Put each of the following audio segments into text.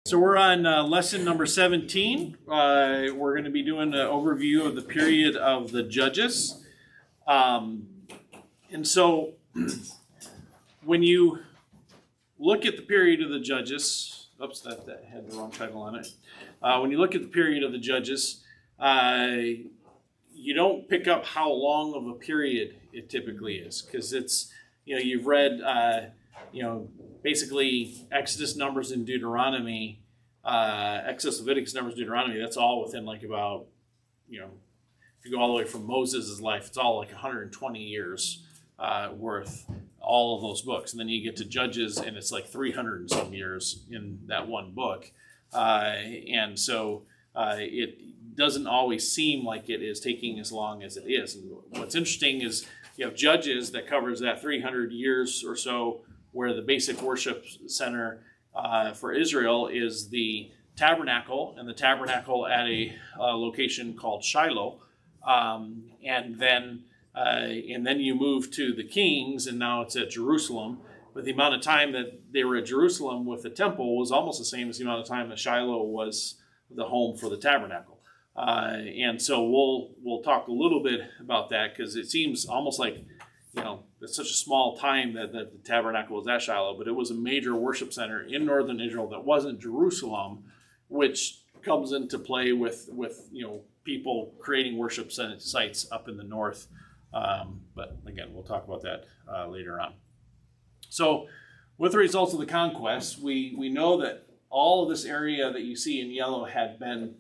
So we're on lesson number 17. We're going to be doing an overview of the period of the Judges. And so when you look at the period of the Judges, oops, that had the wrong title on it. When you look at the period of the Judges, you don't pick up how long of a period it typically is, because it's, you've read, basically Exodus, Numbers, and Deuteronomy, Exodus, Leviticus, Numbers, Deuteronomy, that's all within like about, if you go all the way from Moses' life, it's all like 120 years worth, all of those books. And then you get to Judges, and it's like 300 and some years in that one book. And so it doesn't always seem like it is taking as long as it is. And what's interesting is you have Judges that covers that 300 years or so, where the basic worship center for Israel is the tabernacle, and the tabernacle at a location called Shiloh. And then you move to the kings, and now it's at Jerusalem. But the amount of time that they were at Jerusalem with the temple was almost the same as the amount of time that Shiloh was the home for the tabernacle. And so we'll talk a little bit about that, because it seems almost like, it's such a small time that the tabernacle was at Shiloh, but it was a major worship center in northern Israel that wasn't Jerusalem, which comes into play with people creating worship sites up in the north. But again, we'll talk about that later on. So with the results of the conquest, we know that all of this area that you see in yellow had been,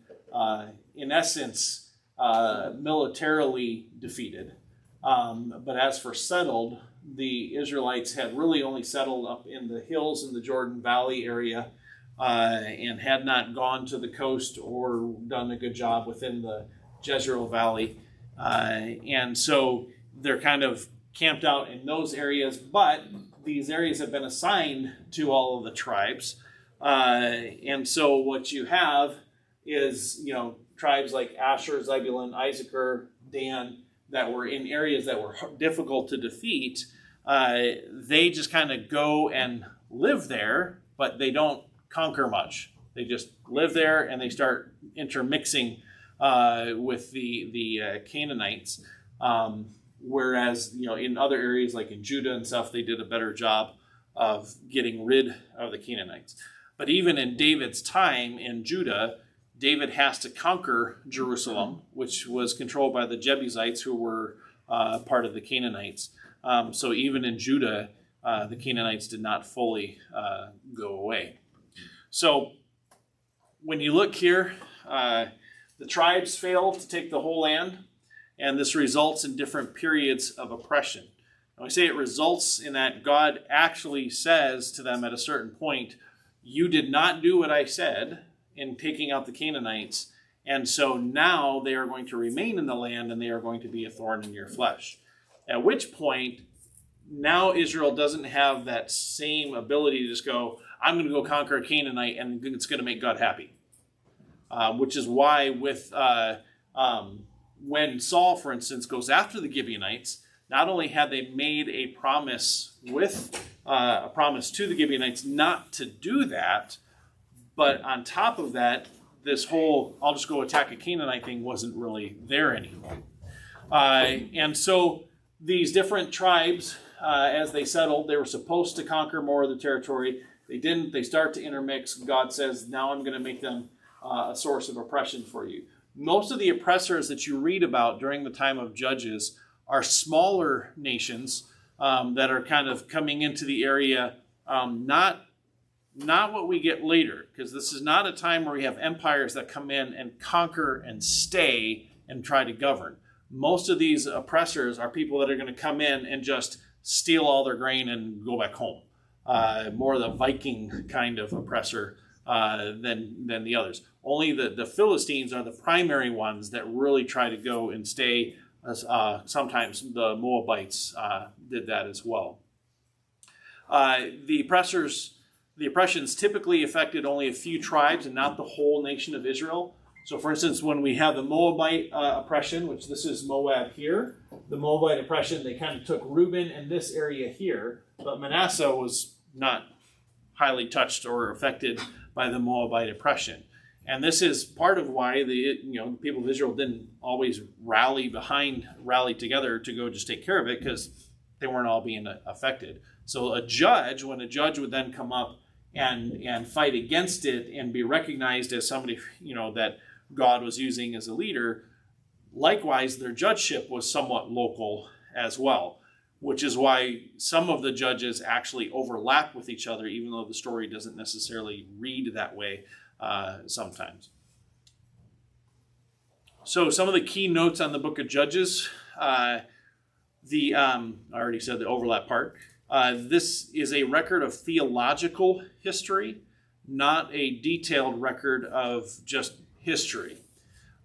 in essence, militarily defeated. But as for settled, the Israelites had really only settled up in the hills in the Jordan Valley area, and had not gone to the coast or done a good job within the Jezreel Valley. And so they're kind of camped out in those areas, but these areas have been assigned to all of the tribes. And so what you have is, tribes like Asher, Zebulun, Issachar, Dan, that were in areas that were difficult to defeat. They just kind of go and live there, but they don't conquer much. They just live there, and they start intermixing with the Canaanites. Whereas, in other areas like in Judah and stuff, they did a better job of getting rid of the Canaanites. But even in David's time in Judah, David has to conquer Jerusalem, which was controlled by the Jebusites, who were part of the Canaanites. So even in Judah, the Canaanites did not fully go away. So when you look here, the tribes fail to take the whole land, and this results in different periods of oppression. When I say it results in that, God actually says to them at a certain point, you did not do what I said in taking out the Canaanites, and so now they are going to remain in the land, and they are going to be a thorn in your flesh. At which point, now Israel doesn't have that same ability to just go, I'm going to go conquer a Canaanite, and it's going to make God happy. Which is why when Saul, for instance, goes after the Gibeonites, not only had they made a promise to the Gibeonites not to do that, but on top of that, this whole I'll just go attack a Canaanite thing wasn't really there anymore. And so these different tribes, as they settled, they were supposed to conquer more of the territory. They didn't. They start to intermix. God says, now I'm going to make them a source of oppression for you. Most of the oppressors that you read about during the time of Judges are smaller nations that are kind of coming into the area, not what we get later, because this is not a time where we have empires that come in and conquer and stay and try to govern. Most of these oppressors are people that are going to come in and just steal all their grain and go back home. More the Viking kind of oppressor than the others. Only the Philistines are the primary ones that really try to go and stay. Sometimes the Moabites did that as well. The oppressions typically affected only a few tribes and not the whole nation of Israel. So for instance, when we have the Moabite oppression, which this is Moab here, the Moabite oppression, they kind of took Reuben and this area here, but Manasseh was not highly touched or affected by the Moabite oppression. And this is part of why the people of Israel didn't always rally together to go just take care of it, because they weren't all being affected. So when a judge would then come up and fight against it and be recognized as somebody that God was using as a leader, likewise their judgeship was somewhat local as well, which is why some of the judges actually overlap with each other, even though the story doesn't necessarily read that way sometimes. So some of the key notes on the book of Judges, I already said the overlap part. This is a record of theological history, not a detailed record of just history.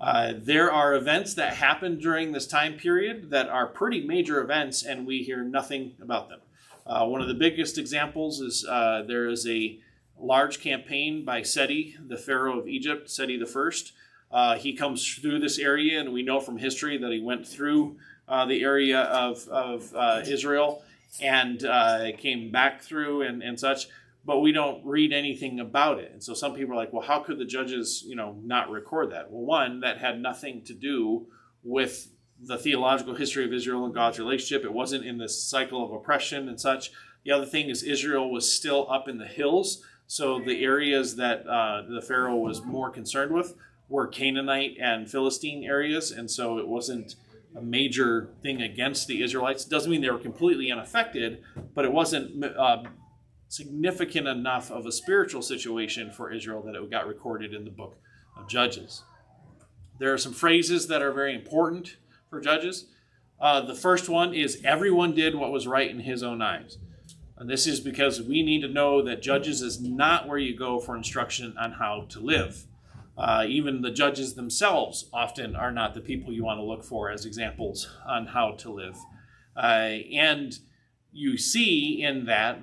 There are events that happened during this time period that are pretty major events, and we hear nothing about them. One of the biggest examples is there is a large campaign by Seti, the Pharaoh of Egypt, Seti I. He comes through this area, and we know from history that he went through the area of Israel and came back through and such, but we don't read anything about it. And so some people are like, well, how could the judges, not record that? Well, one, that had nothing to do with the theological history of Israel and God's relationship. It wasn't in this cycle of oppression and such. The other thing is Israel was still up in the hills, so the areas that the Pharaoh was more concerned with were Canaanite and Philistine areas, and so it wasn't a major thing against the Israelites. Doesn't mean they were completely unaffected, but it wasn't significant enough of a spiritual situation for Israel that it got recorded in the book of Judges. There are some phrases that are very important for Judges. The first one is, everyone did what was right in his own eyes. And this is because we need to know that Judges is not where you go for instruction on how to live. Even the judges themselves often are not the people you want to look for as examples on how to live. And you see in that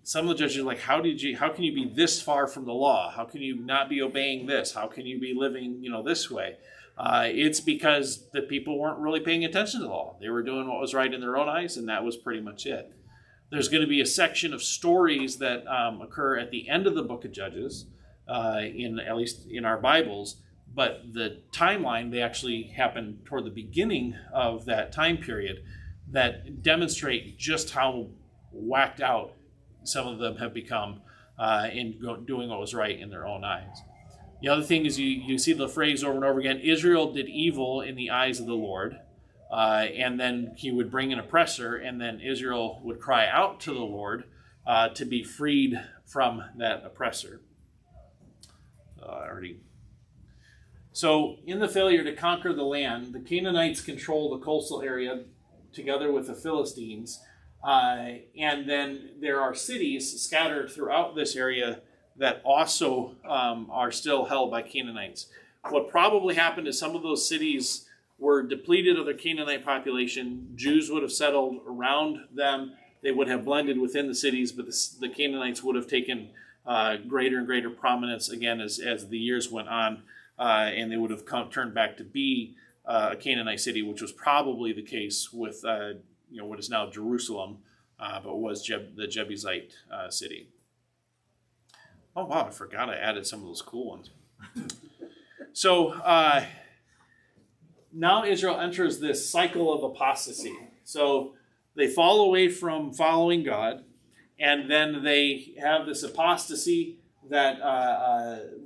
some of the judges are like, how can you be this far from the law? How can you not be obeying this? How can you be living, this way? It's because the people weren't really paying attention to the law. They were doing what was right in their own eyes, and that was pretty much it. There's going to be a section of stories that occur at the end of the book of Judges, at least in our Bibles, but the timeline, they actually happen toward the beginning of that time period, that demonstrate just how whacked out some of them have become in doing what was right in their own eyes. The other thing is you see the phrase over and over again, Israel did evil in the eyes of the Lord. And then he would bring an oppressor, and then Israel would cry out to the Lord to be freed from that oppressor. So in the failure to conquer the land, the Canaanites control the coastal area together with the Philistines. And then there are cities scattered throughout this area that also are still held by Canaanites. What probably happened is some of those cities were depleted of their Canaanite population. Jews would have settled around them. They would have blended within the cities, but the Canaanites would have taken greater and greater prominence again as the years went on, and they would have turned back to be a Canaanite city, which was probably the case with what is now Jerusalem, but was the Jebusite city. Oh wow, I forgot I added some of those cool ones. So now Israel enters this cycle of apostasy. So they fall away from following God, and then they have this apostasy that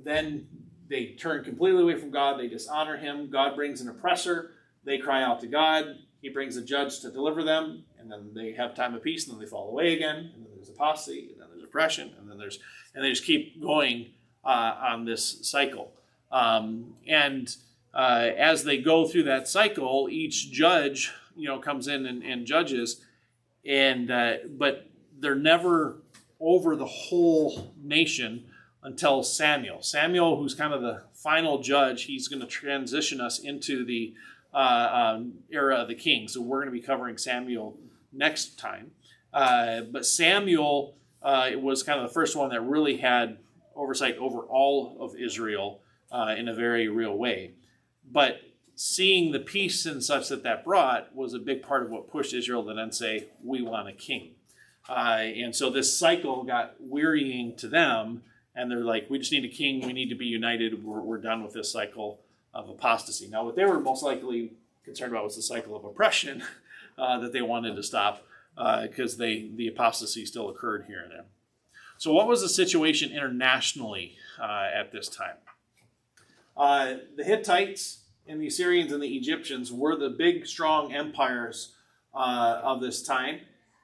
then they turn completely away from God. They dishonor him. God brings an oppressor. They cry out to God. He brings a judge to deliver them, and then they have time of peace, and then they fall away again, and then there's apostasy, and then there's oppression, and they just keep going on this cycle. As they go through that cycle, each judge, comes in and judges, but they're never over the whole nation until Samuel. Samuel, who's kind of the final judge, he's going to transition us into the era of the king. So we're going to be covering Samuel next time. But Samuel was kind of the first one that really had oversight over all of Israel in a very real way. But seeing the peace and such that brought was a big part of what pushed Israel to then say, we want a king. And so this cycle got wearying to them, and they're like, we just need a king, we need to be united, we're done with this cycle of apostasy. Now, what they were most likely concerned about was the cycle of oppression that they wanted to stop, because the apostasy still occurred here and there. So what was the situation internationally at this time? The Hittites and the Assyrians and the Egyptians were the big, strong empires of this time.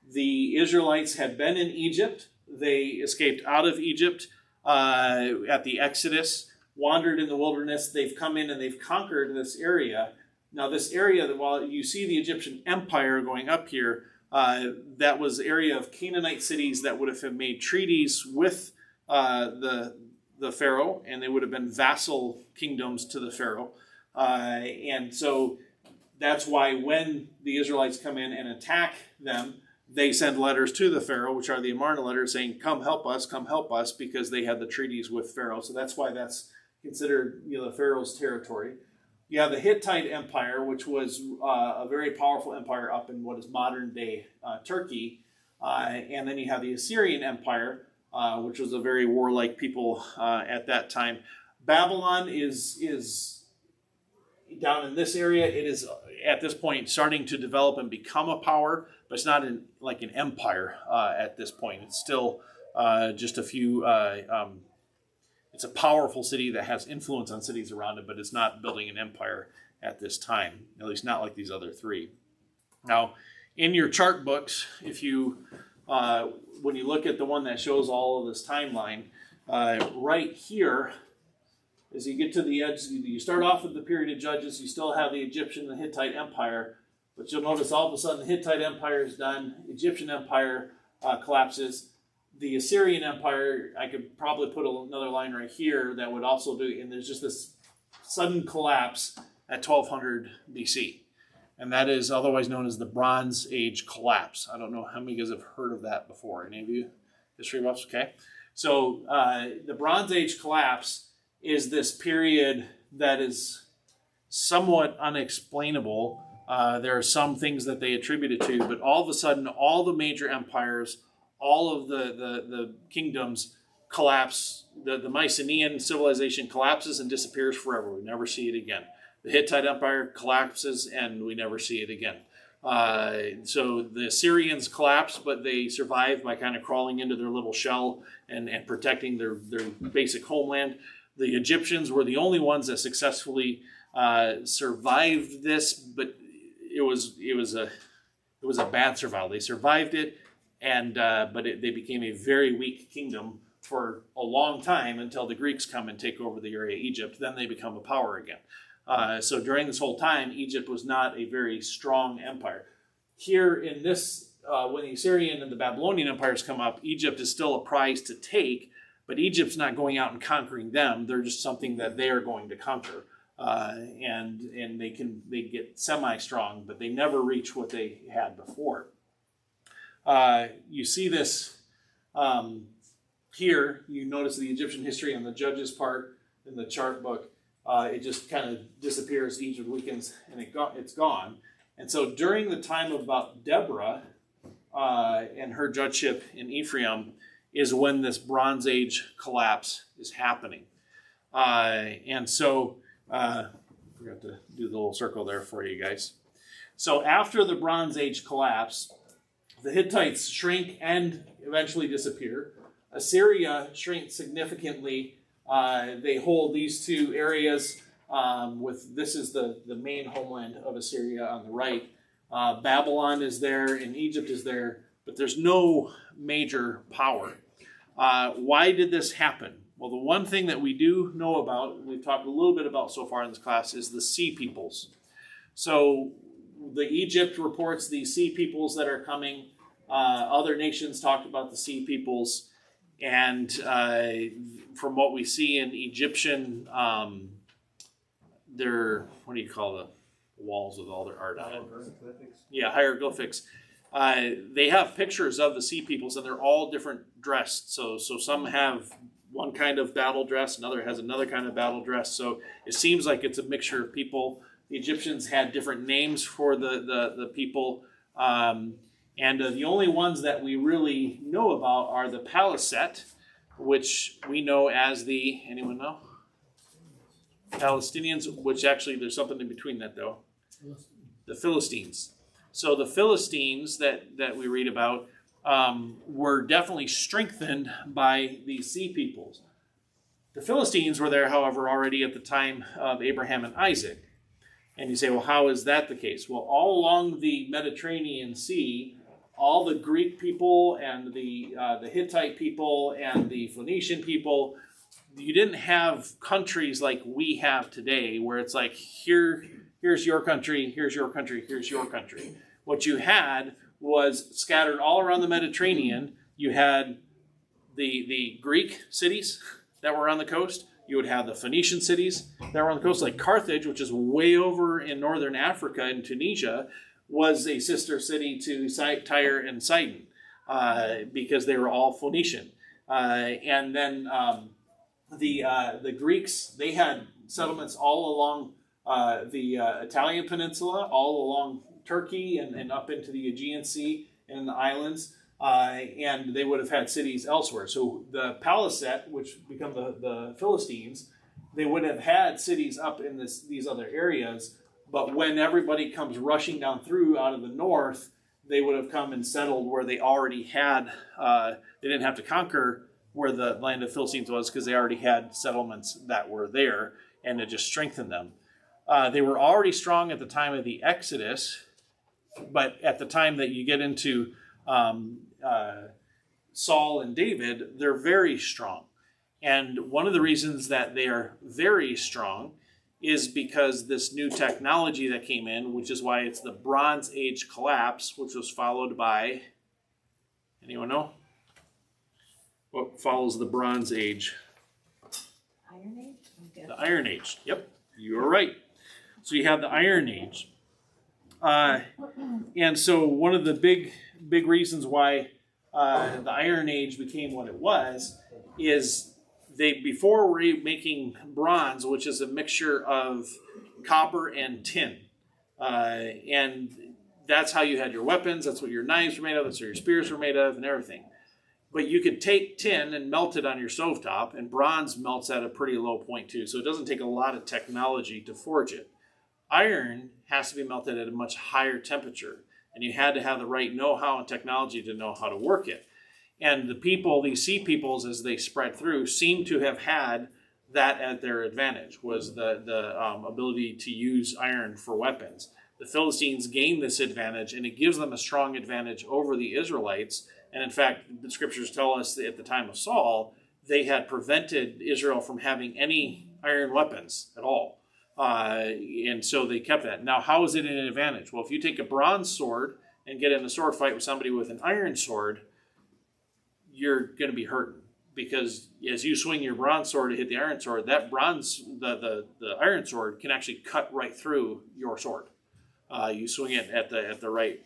The Israelites had been in Egypt. They escaped out of Egypt at the Exodus, wandered in the wilderness. They've come in and they've conquered this area. Now, this area, while you see the Egyptian empire going up here, that was the area of Canaanite cities that would have made treaties with the Pharaoh, and they would have been vassal kingdoms to the Pharaoh. And so that's why when the Israelites come in and attack them, they send letters to the Pharaoh, which are the Amarna letters, saying, come help us, because they had the treaties with Pharaoh. So that's why that's considered, the Pharaoh's territory. You have the Hittite Empire, which was a very powerful empire up in what is modern-day Turkey. And then you have the Assyrian Empire, which was a very warlike people at that time. Babylon is down in this area. It is, at this point, starting to develop and become a power, but it's not like an empire at this point. It's still just a few... it's a powerful city that has influence on cities around it, but it's not building an empire at this time, at least not like these other three. Now, in your chart books, if you, when you look at the one that shows all of this timeline, right here, as you get to the edge, you start off with the period of Judges, you still have the Egyptian and Hittite Empire, but you'll notice all of a sudden the Hittite Empire is done, Egyptian Empire collapses. The Assyrian Empire, I could probably put another line right here that would also do, and there's just this sudden collapse at 1200 BC. And that is otherwise known as the Bronze Age collapse. I don't know how many of you guys have heard of that before. Any of you? History buffs? Okay. So the Bronze Age collapse is this period that is somewhat unexplainable. There are some things that they attribute it to, but all of a sudden, all the major empires, all of the kingdoms collapse. The Mycenaean civilization collapses and disappears forever. We never see it again. The Hittite Empire collapses and we never see it again. So the Assyrians collapse, but they survive by kind of crawling into their little shell and protecting their basic homeland. The Egyptians were the only ones that successfully survived this, but it was a bad survival. They survived it. But they became a very weak kingdom for a long time until the Greeks come and take over the area of Egypt. Then they become a power again. So during this whole time, Egypt was not a very strong empire. Here in this, when the Assyrian and the Babylonian empires come up, Egypt is still a prize to take, but Egypt's not going out and conquering them. They're just something that they are going to conquer. And they get semi-strong, but they never reach what they had before. You see this here. You notice the Egyptian history on the Judges part in the chart book. It just kind of disappears. Egypt weakens, and it's gone. And so during the time of about Deborah and her judgeship in Ephraim is when this Bronze Age collapse is happening. And so I forgot to do the little circle there for you guys. So after the Bronze Age collapse, the Hittites shrink and eventually disappear. Assyria shrinks significantly. They hold these two areas. This is the main homeland of Assyria on the right. Babylon is there and Egypt is there, but there's no major power. Why did this happen? Well, the one thing that we do know about, we've talked a little bit about so far in this class, is the sea peoples. So the Egypt reports the sea peoples that are coming. Other nations talked about the sea peoples. And from what we see in Egyptian, their, what do you call the walls with all their art on it? Hieroglyphics. Yeah, hieroglyphics. They have pictures of the sea peoples, and they're all different dressed. So some have one kind of battle dress, another has another kind of battle dress. So it seems like it's a mixture of people. The Egyptians had different names for the people, and And the only ones that we really know about are the Paliset, which we know as the, anyone know? Palestinians, which actually there's something in between that though. The Philistines. So the Philistines that we read about were definitely strengthened by these sea peoples. The Philistines were there, however, already at the time of Abraham and Isaac. And you say, well, how is that the case? Well, all along the Mediterranean Sea, all the Greek people and the Hittite people and the Phoenician people, you didn't have countries like we have today where it's like, here's your country, here's your country, here's your country. What you had was scattered all around the Mediterranean. You had the Greek cities that were on the coast. You would have the Phoenician cities that were on the coast, like Carthage, which is way over in northern Africa in Tunisia, was a sister city to Tyre and Sidon because they were all Phoenician. And then the Greeks, they had settlements all along the Italian peninsula, all along Turkey and up into the Aegean Sea and the islands. And they would have had cities elsewhere. So the Paliset, which become the Philistines, they would have had cities up in these other areas. But when everybody comes rushing down through out of the north, they would have come and settled where they already had. They didn't have to conquer where the land of Philistines was because they already had settlements that were there, and it just strengthened them. They were already strong at the time of the Exodus, but at the time that you get into Saul and David, they're very strong. And one of the reasons that they are very strong is because this new technology that came in, which is why it's the Bronze Age collapse, which was followed by, anyone know? What follows the Bronze Age? Iron Age? Okay. The Iron Age. Yep, you were right. So you have the Iron Age. And so one of the big reasons why the Iron Age became what it was is before were making bronze, which is a mixture of copper and tin. And that's how you had your weapons, that's what your knives were made of, that's what your spears were made of, and everything. But you could take tin and melt it on your stovetop, and bronze melts at a pretty low point too, so it doesn't take a lot of technology to forge it. Iron has to be melted at a much higher temperature, and you had to have the right know-how and technology to know how to work it. And the people, these sea peoples, as they spread through, seem to have had that at their advantage, was the ability to use iron for weapons. The Philistines gained this advantage, and it gives them a strong advantage over the Israelites. And in fact, the scriptures tell us that at the time of Saul, they had prevented Israel from having any iron weapons at all. And so they kept that. Now, how is it an advantage? Well, if you take a bronze sword and get in a sword fight with somebody with an iron sword, you're going to be hurting, because as you swing your bronze sword to hit the iron sword, that the iron sword can actually cut right through your sword. You swing it at the right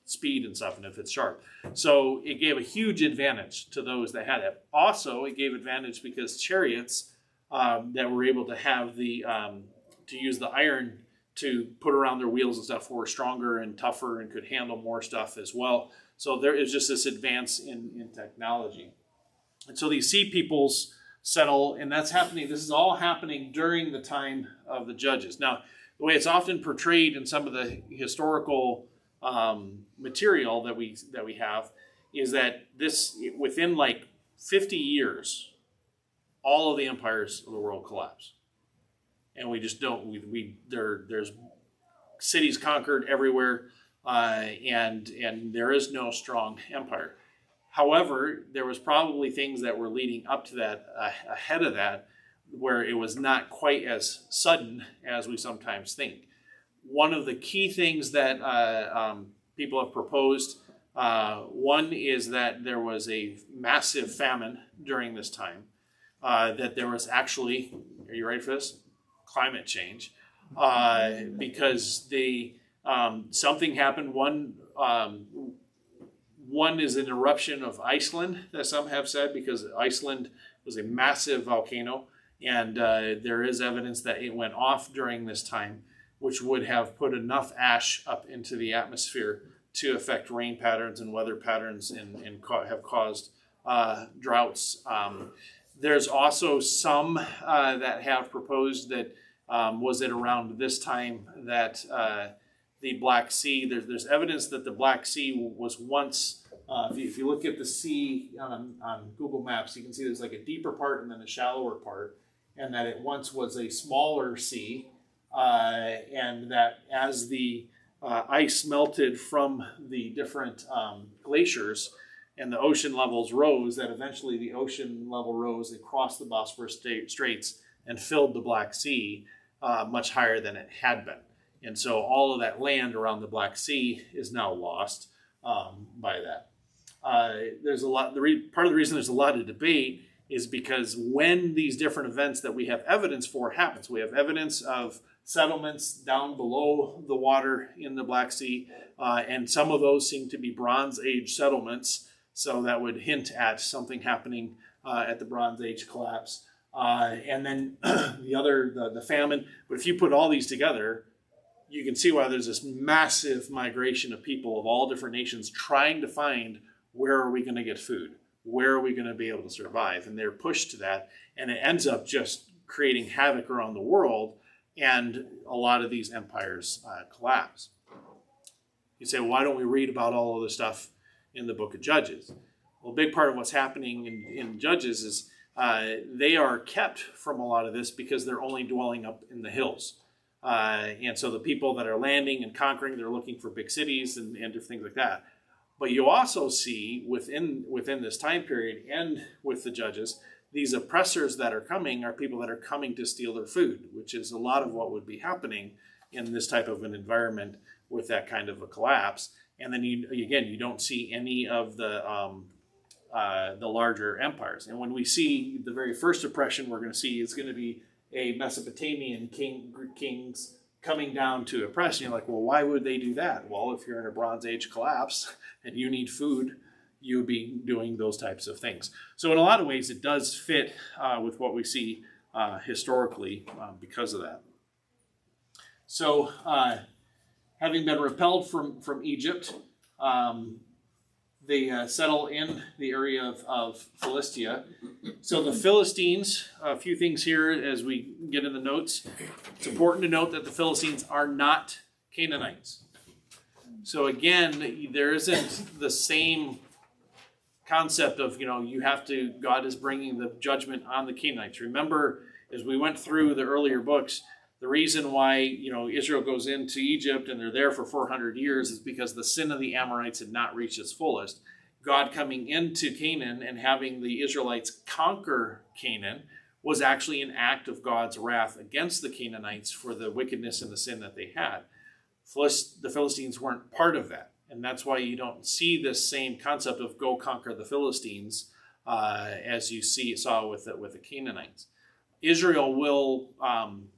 speed and stuff, and if it's sharp. So it gave a huge advantage to those that had it. Also, it gave advantage because chariots that were able to have to use the iron to put around their wheels and stuff were stronger and tougher and could handle more stuff as well. So there is just this advance in technology. And so these sea peoples settle, and that's happening. This is all happening during the time of the judges. Now, the way it's often portrayed in some of the historical material that we have is that this, within like 50 years, all of the empires of the world collapse. And we just don't, there's cities conquered everywhere, and there is no strong empire. However, there was probably things that were leading up to that, ahead of that, where it was not quite as sudden as we sometimes think. One of the key things that people have proposed, one is that there was a massive famine during this time, that there was actually, are you ready for this? Climate change, because something happened. One is an eruption of Iceland, that some have said, because Iceland was a massive volcano, and there is evidence that it went off during this time, which would have put enough ash up into the atmosphere to affect rain patterns and weather patterns and have caused droughts. There's also some that have proposed that was it around this time that the Black Sea, there's evidence that the Black Sea was once, if you look at the sea on Google Maps, you can see there's like a deeper part and then a shallower part, and that it once was a smaller sea, and that as the ice melted from the different glaciers and the ocean levels rose, that eventually the ocean level rose across the Bosphorus Straits and filled the Black Sea much higher than it had been. And so all of that land around the Black Sea is now lost by that. There's a lot. Part of the reason there's a lot of debate is because when these different events that we have evidence for happens, we have evidence of settlements down below the water in the Black Sea, and some of those seem to be Bronze Age settlements. So that would hint at something happening at the Bronze Age collapse. And then the famine. But if you put all these together, you can see why there's this massive migration of people of all different nations trying to find where are we going to get food? Where are we going to be able to survive? And they're pushed to that. And it ends up just creating havoc around the world. And a lot of these empires collapse. You say, why don't we read about all of this stuff in the book of Judges? Well, a big part of what's happening in Judges is they are kept from a lot of this because they're only dwelling up in the hills. And so the people that are landing and conquering, they're looking for big cities and different things like that. But you also see within this time period and with the Judges, these oppressors that are coming are people that are coming to steal their food, which is a lot of what would be happening in this type of an environment with that kind of a collapse. And then you don't see any of the larger empires. And when we see the very first oppression we're going to see is going to be a Mesopotamian kings coming down to oppress. And you're like, well, why would they do that? Well, if you're in a Bronze Age collapse and you need food, you'd be doing those types of things. So in a lot of ways, it does fit with what we see historically because of that. So having been repelled from Egypt, they settle in the area of Philistia. So the Philistines, a few things here as we get in the notes. It's important to note that the Philistines are not Canaanites. So again, there isn't the same concept of, God is bringing the judgment on the Canaanites. Remember, as we went through the earlier books, the reason why, Israel goes into Egypt and they're there for 400 years is because the sin of the Amorites had not reached its fullest. God coming into Canaan and having the Israelites conquer Canaan was actually an act of God's wrath against the Canaanites for the wickedness and the sin that they had. The Philistines weren't part of that. And that's why you don't see this same concept of go conquer the Philistines as you saw with the Canaanites. Israel will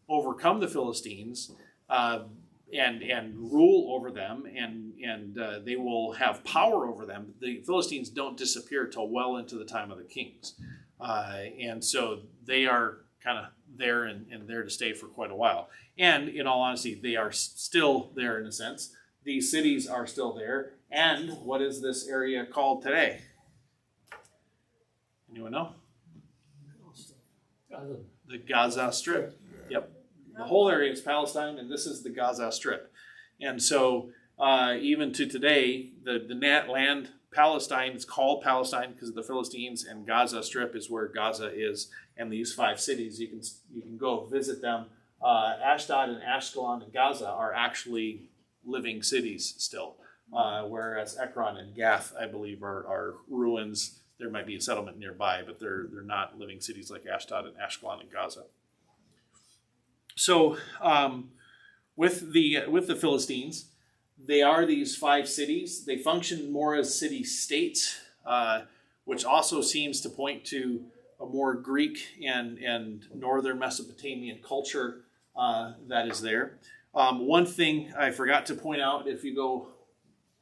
overcome the Philistines and rule over them, and they will have power over them. The Philistines don't disappear till well into the time of the kings. And so they are kind of there and there to stay for quite a while. And in all honesty, they are still there in a sense. These cities are still there. And what is this area called today? Anyone know? The Gaza Strip. Yep. The whole area is Palestine, and this is the Gaza Strip. And so even to today, the land Palestine is called Palestine because of the Philistines, and Gaza Strip is where Gaza is. And these 5 cities, you can go visit them. Ashdod and Ashkelon and Gaza are actually living cities still, whereas Ekron and Gath, I believe, are ruins. There might be a settlement nearby, but they're not living cities like Ashdod and Ashkelon and Gaza. So with the Philistines, they are these 5 cities. They function more as city-states, which also seems to point to a more Greek and northern Mesopotamian culture that is there. One thing I forgot to point out, if you go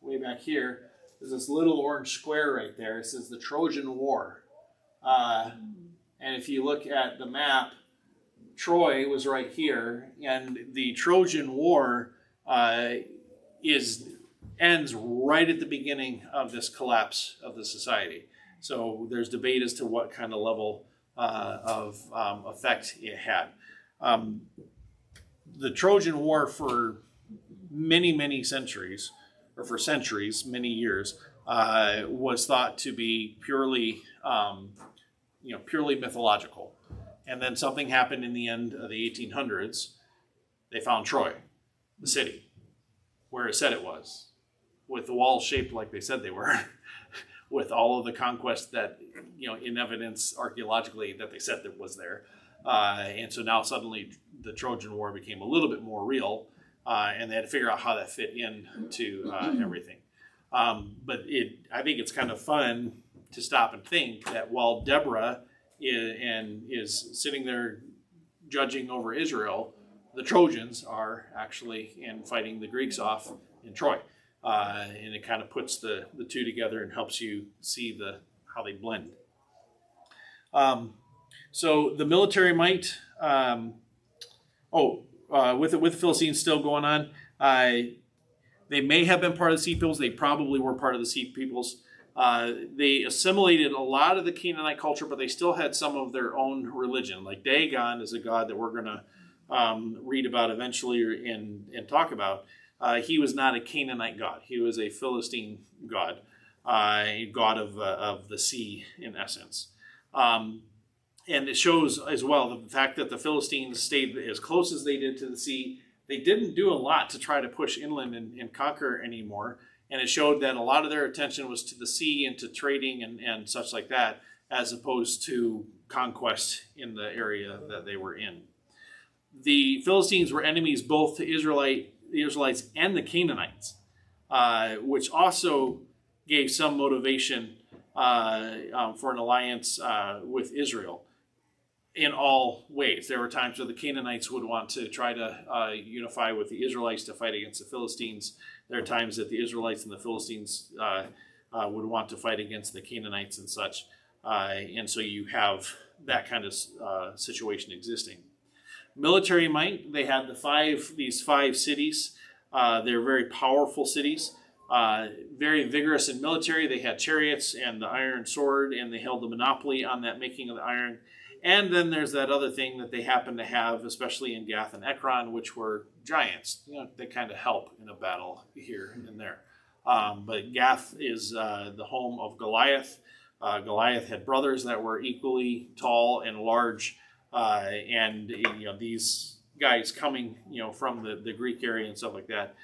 way back here, is this little orange square right there. It says the Trojan War. And if you look at the map, Troy was right here, and the Trojan War is ends right at the beginning of this collapse of the society. So there's debate as to what kind of level of effect it had. The Trojan War for many centuries, or for centuries, many years, was thought to be purely mythological. And then something happened in the end of the 1800s. They found Troy, the city, where it said it was, with the walls shaped like they said they were, with all of the conquest that, in evidence archaeologically that they said that was there. And so now suddenly the Trojan War became a little bit more real, and they had to figure out how that fit into everything. But I think it's kind of fun to stop and think that while Deborah is sitting there judging over Israel, the Trojans are actually fighting the Greeks off in Troy. And it kind of puts the two together and helps you see how they blend. So the military might, with the Philistines still going on, they may have been part of the Sea Peoples. They probably were part of the Sea Peoples. They assimilated a lot of the Canaanite culture, but they still had some of their own religion. Like Dagon is a god that we're going to read about eventually and talk about. He was not a Canaanite god. He was a Philistine god, a god of the sea in essence. And it shows as well the fact that the Philistines stayed as close as they did to the sea. They didn't do a lot to try to push inland and conquer anymore. And it showed that a lot of their attention was to the sea and to trading and such like that, as opposed to conquest in the area that they were in. The Philistines were enemies both to the Israelites and the Canaanites, which also gave some motivation for an alliance with Israel in all ways. There were times where the Canaanites would want to try to unify with the Israelites to fight against the Philistines. There are times that the Israelites and the Philistines would want to fight against the Canaanites and such. And so you have that kind of situation existing. Military might, they had these five cities. They're very powerful cities, very vigorous in military. They had chariots and the iron sword, and they held the monopoly on that making of the iron. And then there's that other thing that they happen to have, especially in Gath and Ekron, which were giants. They kind of help in a battle here and there. But Gath is the home of Goliath. Goliath had brothers that were equally tall and large, and these guys coming from the Greek area and stuff like that.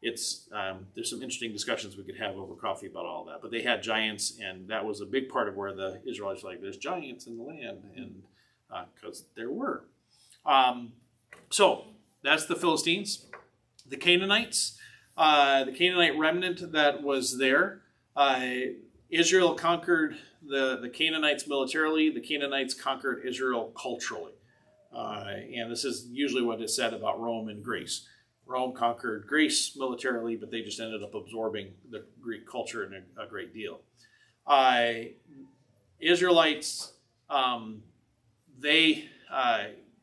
It's there's some interesting discussions we could have over coffee about all that. But they had giants, and that was a big part of where the Israelites were like, there's giants in the land, and because there were. So that's the Philistines. The Canaanites, the Canaanite remnant that was there. Israel conquered the Canaanites militarily. The Canaanites conquered Israel culturally. And this is usually what is said about Rome and Greece. Rome conquered Greece militarily, but they just ended up absorbing the Greek culture in a great deal. Israelites, they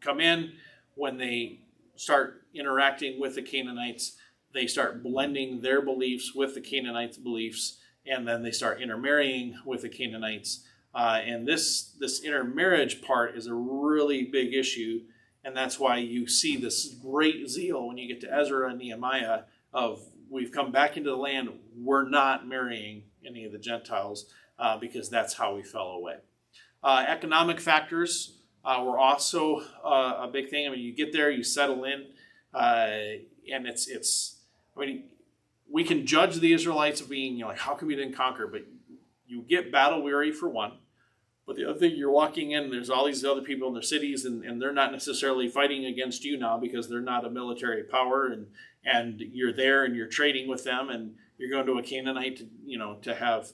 come in when they start interacting with the Canaanites. They start blending their beliefs with the Canaanites' beliefs, and then they start intermarrying with the Canaanites. And this intermarriage part is a really big issue. And that's why you see this great zeal when you get to Ezra and Nehemiah of, we've come back into the land, we're not marrying any of the Gentiles because that's how we fell away. Economic factors were also a big thing. I mean, you get there, you settle in, and we can judge the Israelites of being, like, how come you didn't conquer? But you get battle weary for one. But the other thing, you're walking in, there's all these other people in their cities, and they're not necessarily fighting against you now because they're not a military power, and you're there and you're trading with them, and you're going to a Canaanite to have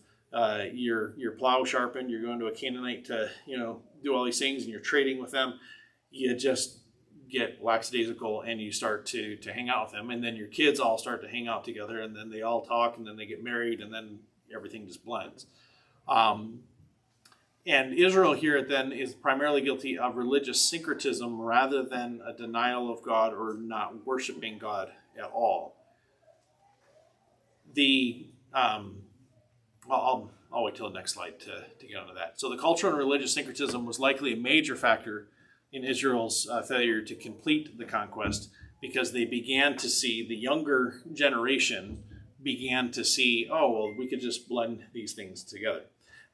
your plow sharpened. You're going to a Canaanite to do all these things, and you're trading with them. You just get lackadaisical, and you start to hang out with them, and then your kids all start to hang out together, and then they all talk, and then they get married, and then everything just blends. And Israel here then is primarily guilty of religious syncretism rather than a denial of God or not worshiping God at all. The I'll wait till the next slide to get onto that. So the cultural and religious syncretism was likely a major factor in Israel's failure to complete the conquest, because they began to see, the younger generation began to see, oh, well, we could just blend these things together.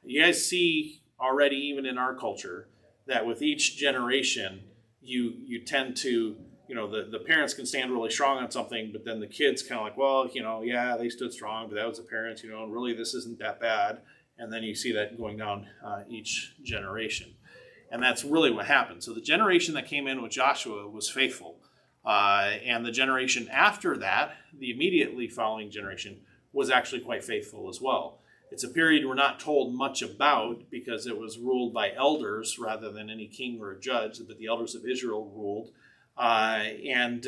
You guys see already, even in our culture, that with each generation, you tend to, the parents can stand really strong on something, but then the kids kind of like, well, yeah, they stood strong, but that was the parents, and really this isn't that bad. And then you see that going down each generation. And that's really what happened. So the generation that came in with Joshua was faithful. And the generation after that, the immediately following generation, was actually quite faithful as well. It's a period we're not told much about because it was ruled by elders rather than any king or a judge, but the elders of Israel ruled. And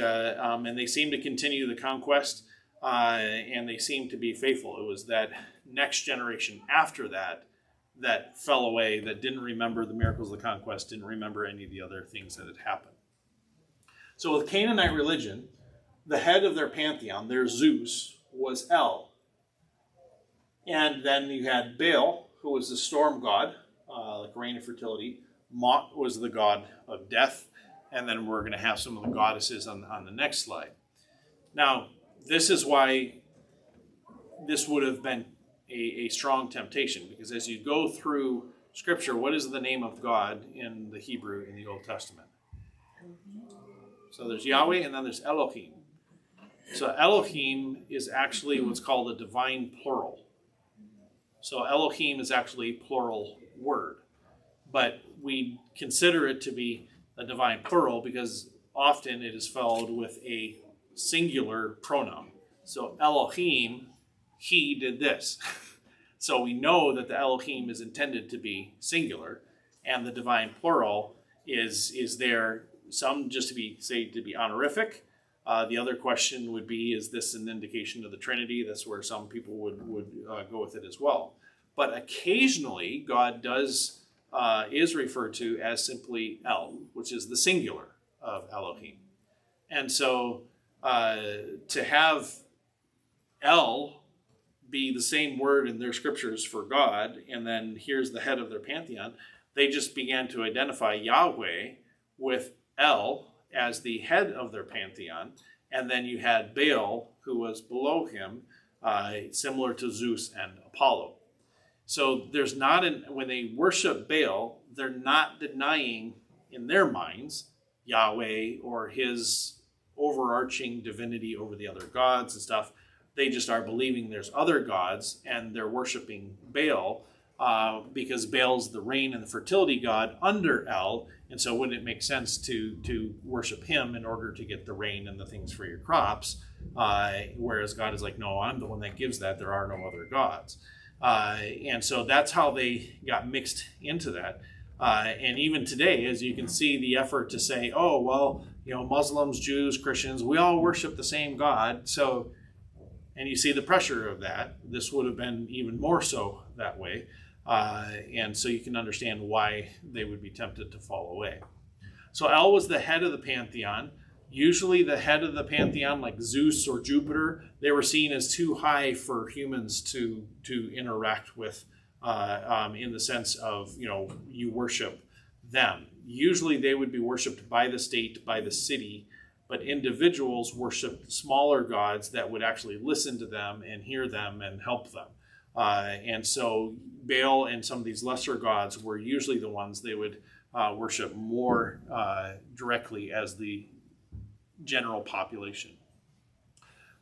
they seemed to continue the conquest, and they seemed to be faithful. It was that next generation after that fell away, that didn't remember the miracles of the conquest, didn't remember any of the other things that had happened. So with Canaanite religion, the head of their pantheon, their Zeus, was El. And then you had Baal, who was the storm god, like rain and fertility. Mot was the god of death. And then we're going to have some of the goddesses on the next slide. Now, this is why this would have been a strong temptation, because as you go through Scripture, what is the name of God in the Hebrew in the Old Testament? So there's Yahweh, and then there's Elohim. So Elohim is actually what's called a divine plural. So Elohim is actually a plural word, but we consider it to be a divine plural because often it is followed with a singular pronoun. So Elohim, he did this. So we know that the Elohim is intended to be singular, and the divine plural is there, some just to be honorific. The other question would be, is this an indication of the Trinity? That's where some people would go with it as well. But occasionally, God is referred to as simply El, which is the singular of Elohim. And so to have El be the same word in their scriptures for God, and then here's the head of their pantheon, they just began to identify Yahweh with El as the head of their pantheon, and then you had Baal, who was below him, similar to Zeus and Apollo. So there's not when they worship Baal, they're not denying in their minds Yahweh or his overarching divinity over the other gods and stuff. They just are believing there's other gods, and they're worshiping Baal because Baal's the rain and the fertility god under El, and so wouldn't it make sense to worship him in order to get the rain and the things for your crops? Whereas God is like, no, I'm the one that gives that. There are no other gods. And so that's how they got mixed into that. And even today, as you can see, the effort to say, oh, well, Muslims, Jews, Christians, we all worship the same God. So, and you see the pressure of that. This would have been even more so that way. And so you can understand why they would be tempted to fall away. So El was the head of the pantheon. Usually the head of the pantheon, like Zeus or Jupiter, they were seen as too high for humans to interact with in the sense of, you worship them. Usually they would be worshipped by the state, by the city, but individuals worshiped smaller gods that would actually listen to them and hear them and help them. And so Baal and some of these lesser gods were usually the ones they would worship more directly as the general population.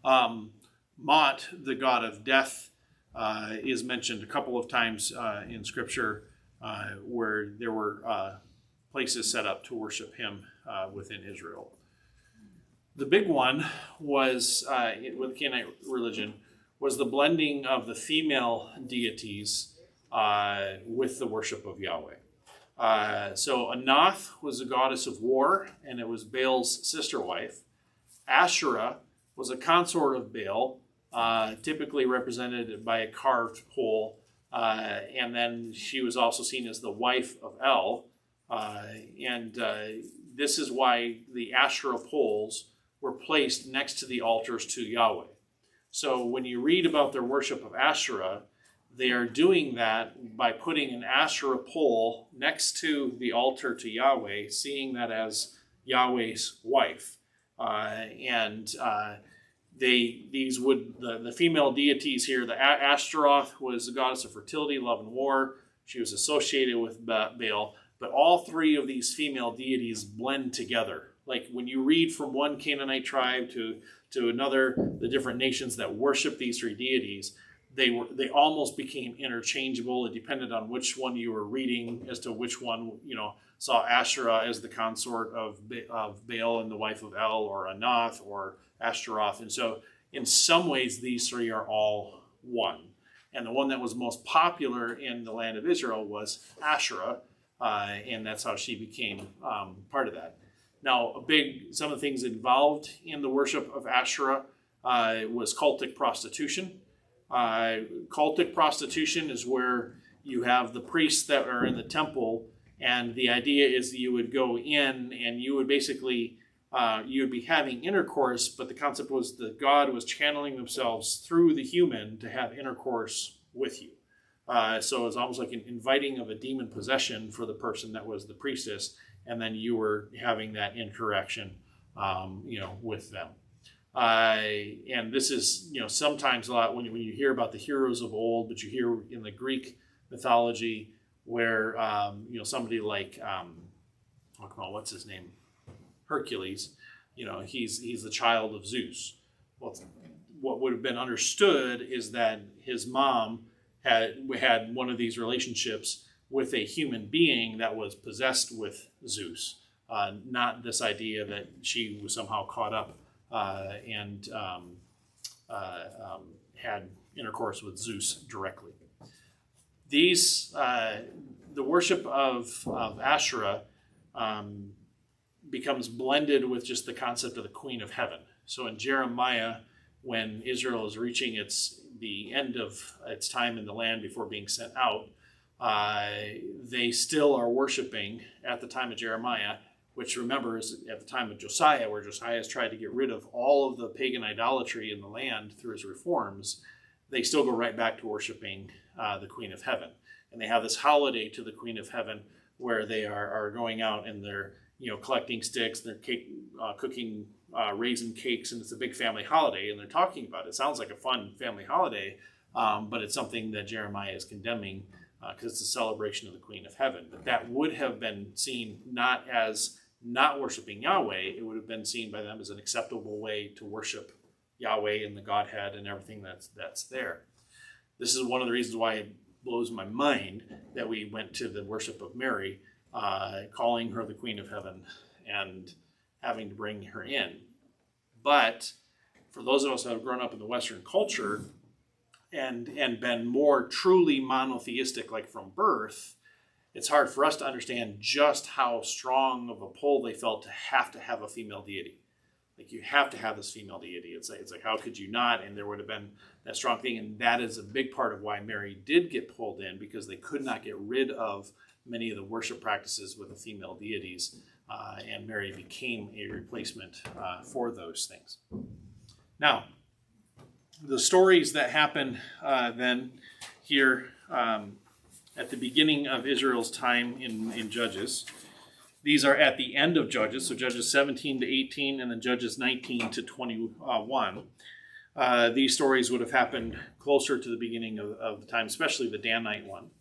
Mot, the god of death, is mentioned a couple of times in Scripture where there were places set up to worship him within Israel. The big one was, with the Canaanite religion, was the blending of the female deities with the worship of Yahweh. So Anath was a goddess of war, and it was Baal's sister wife. Asherah was a consort of Baal, typically represented by a carved pole, and then she was also seen as the wife of El. This is why the Asherah poles were placed next to the altars to Yahweh. So when you read about their worship of Asherah, they are doing that by putting an Asherah pole next to the altar to Yahweh, seeing that as Yahweh's wife. The female deities here, the Ashtaroth was the goddess of fertility, love, and war. She was associated with Baal. But all three of these female deities blend together. Like when you read from one Canaanite tribe to another, the different nations that worship these three deities, they almost became interchangeable. It depended on which one you were reading as to which one, saw Asherah as the consort of Baal and the wife of El, or Anath, or Ashtaroth. And so in some ways, these three are all one. And the one that was most popular in the land of Israel was Asherah, and that's how she became part of that. Now, some of the things involved in the worship of Asherah was cultic prostitution. Cultic prostitution is where you have the priests that are in the temple, and the idea is that you would go in and you would basically you would be having intercourse, but the concept was that God was channeling themselves through the human to have intercourse with you. So it was almost like an inviting of a demon possession for the person that was the priestess, and then you were having that interaction, with them. And this is, sometimes a lot when you hear about the heroes of old, but you hear in the Greek mythology where, somebody like, what's his name? Hercules, he's the child of Zeus. Well, what would have been understood is that his mom had one of these relationships with a human being that was possessed with Zeus, not this idea that she was somehow caught up and had intercourse with Zeus directly. The worship of Asherah becomes blended with just the concept of the Queen of Heaven. So in Jeremiah, when Israel is reaching the end of its time in the land before being sent out, they still are worshiping at the time of Jeremiah, which remember is at the time of Josiah, where Josiah has tried to get rid of all of the pagan idolatry in the land through his reforms. They still go right back to worshiping the Queen of Heaven. And they have this holiday to the Queen of Heaven where they are going out and they're collecting sticks, they're cooking raisin cakes, and it's a big family holiday, and they're talking about it. It sounds like a fun family holiday, but it's something that Jeremiah is condemning because it's a celebration of the Queen of Heaven. But that would have been seen not as not worshiping Yahweh. It would have been seen by them as an acceptable way to worship Yahweh and the Godhead and everything that's there. This is one of the reasons why it blows my mind that we went to the worship of Mary, calling her the Queen of Heaven and having to bring her in. But for those of us who have grown up in the Western culture and been more truly monotheistic, like from birth, it's hard for us to understand just how strong of a pull they felt to have a female deity. Like, you have to have this female deity. It's like, how could you not? And there would have been that strong thing. And that is a big part of why Mary did get pulled in, because they could not get rid of many of the worship practices with the female deities. And Mary became a replacement for those things. Now, the stories that happen then here at the beginning of Israel's time in Judges, these are at the end of Judges, so Judges 17 to 18 and then Judges 19 to 21. These stories would have happened closer to the beginning of the time, especially the Danite one.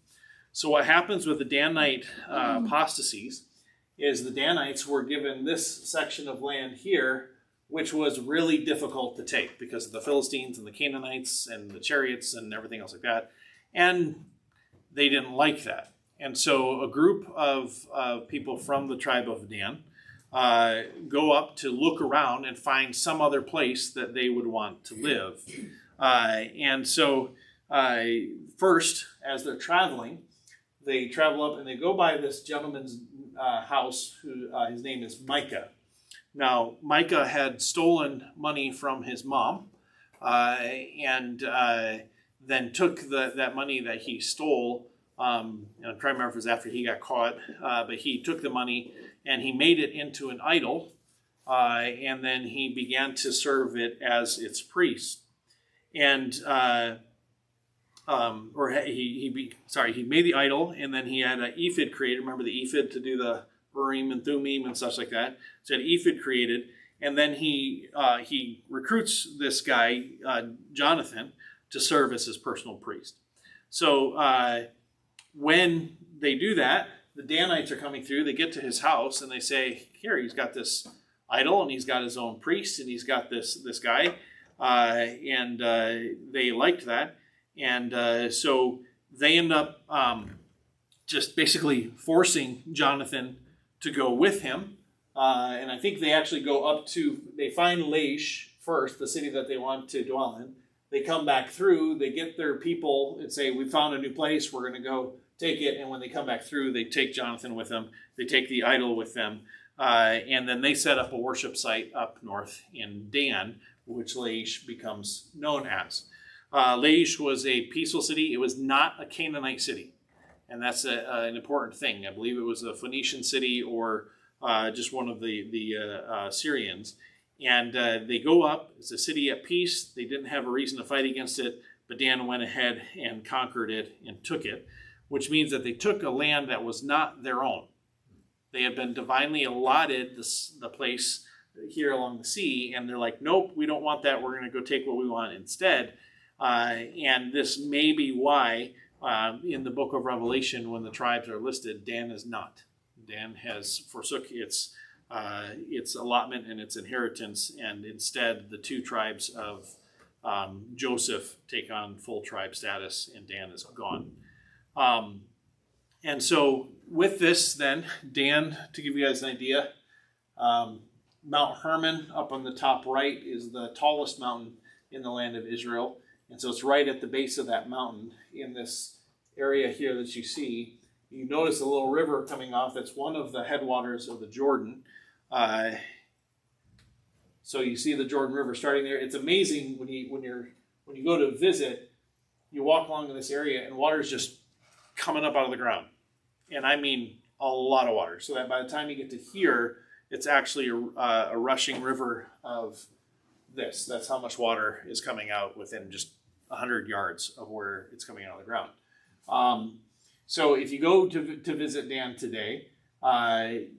So what happens with the Danite apostasies is the Danites were given this section of land here, which was really difficult to take because of the Philistines and the Canaanites and the chariots and everything else like that. And they didn't like that. And so a group of people from the tribe of Dan go up to look around and find some other place that they would want to live. And so first, as they're traveling, they travel up and they go by this gentleman's house, who his name is Micah. Now, Micah had stolen money from his mom and then took that money that he stole. And I'm trying to remember if it was after he got caught, but he took the money and he made it into an idol, and then he began to serve it as its priest. and he made the idol, and then he had an ephod created. Remember the ephod to do the Urim and Thummim and such like that. So he had an ephod created, and then he recruits this guy Jonathan to serve as his personal priest. So when they do that, the Danites are coming through. They get to his house and they say, "Here, he's got this idol, and he's got his own priest, and he's got this guy," and they liked that. And so they end up just basically forcing Jonathan to go with him. And I think they actually go up to, they find Laish first, the city that they want to dwell in. They come back through, they get their people and say, "We found a new place, we're going to go take it." And when they come back through, they take Jonathan with them. They take the idol with them. And then they set up a worship site up north in Dan, which Laish becomes known as. Laish was a peaceful city. It was not a Canaanite city. And that's an important thing. I believe it was a Phoenician city or just one of the Syrians. And they go up. It's a city at peace. They didn't have a reason to fight against it, but Dan went ahead and conquered it and took it, which means that they took a land that was not their own. They had been divinely allotted the place here along the sea, and they're like, "Nope, we don't want that. We're going to go take what we want instead." And this may be why in the book of Revelation, when the tribes are listed, Dan is not. Dan has forsook its allotment and its inheritance, and instead the two tribes of Joseph take on full tribe status, and Dan is gone. And so with this then, Dan, to give you guys an idea, Mount Hermon up on the top right is the tallest mountain in the land of Israel. And so it's right at the base of that mountain in this area here that you see. You notice a little river coming off. That's one of the headwaters of the Jordan. So you see the Jordan River starting there. It's amazing when you go to visit, you walk along in this area and water is just coming up out of the ground. And I mean a lot of water. So that by the time you get to here, it's actually a rushing river of this. That's how much water is coming out within just 100 yards of where it's coming out of the ground. So if you go to visit Dan today,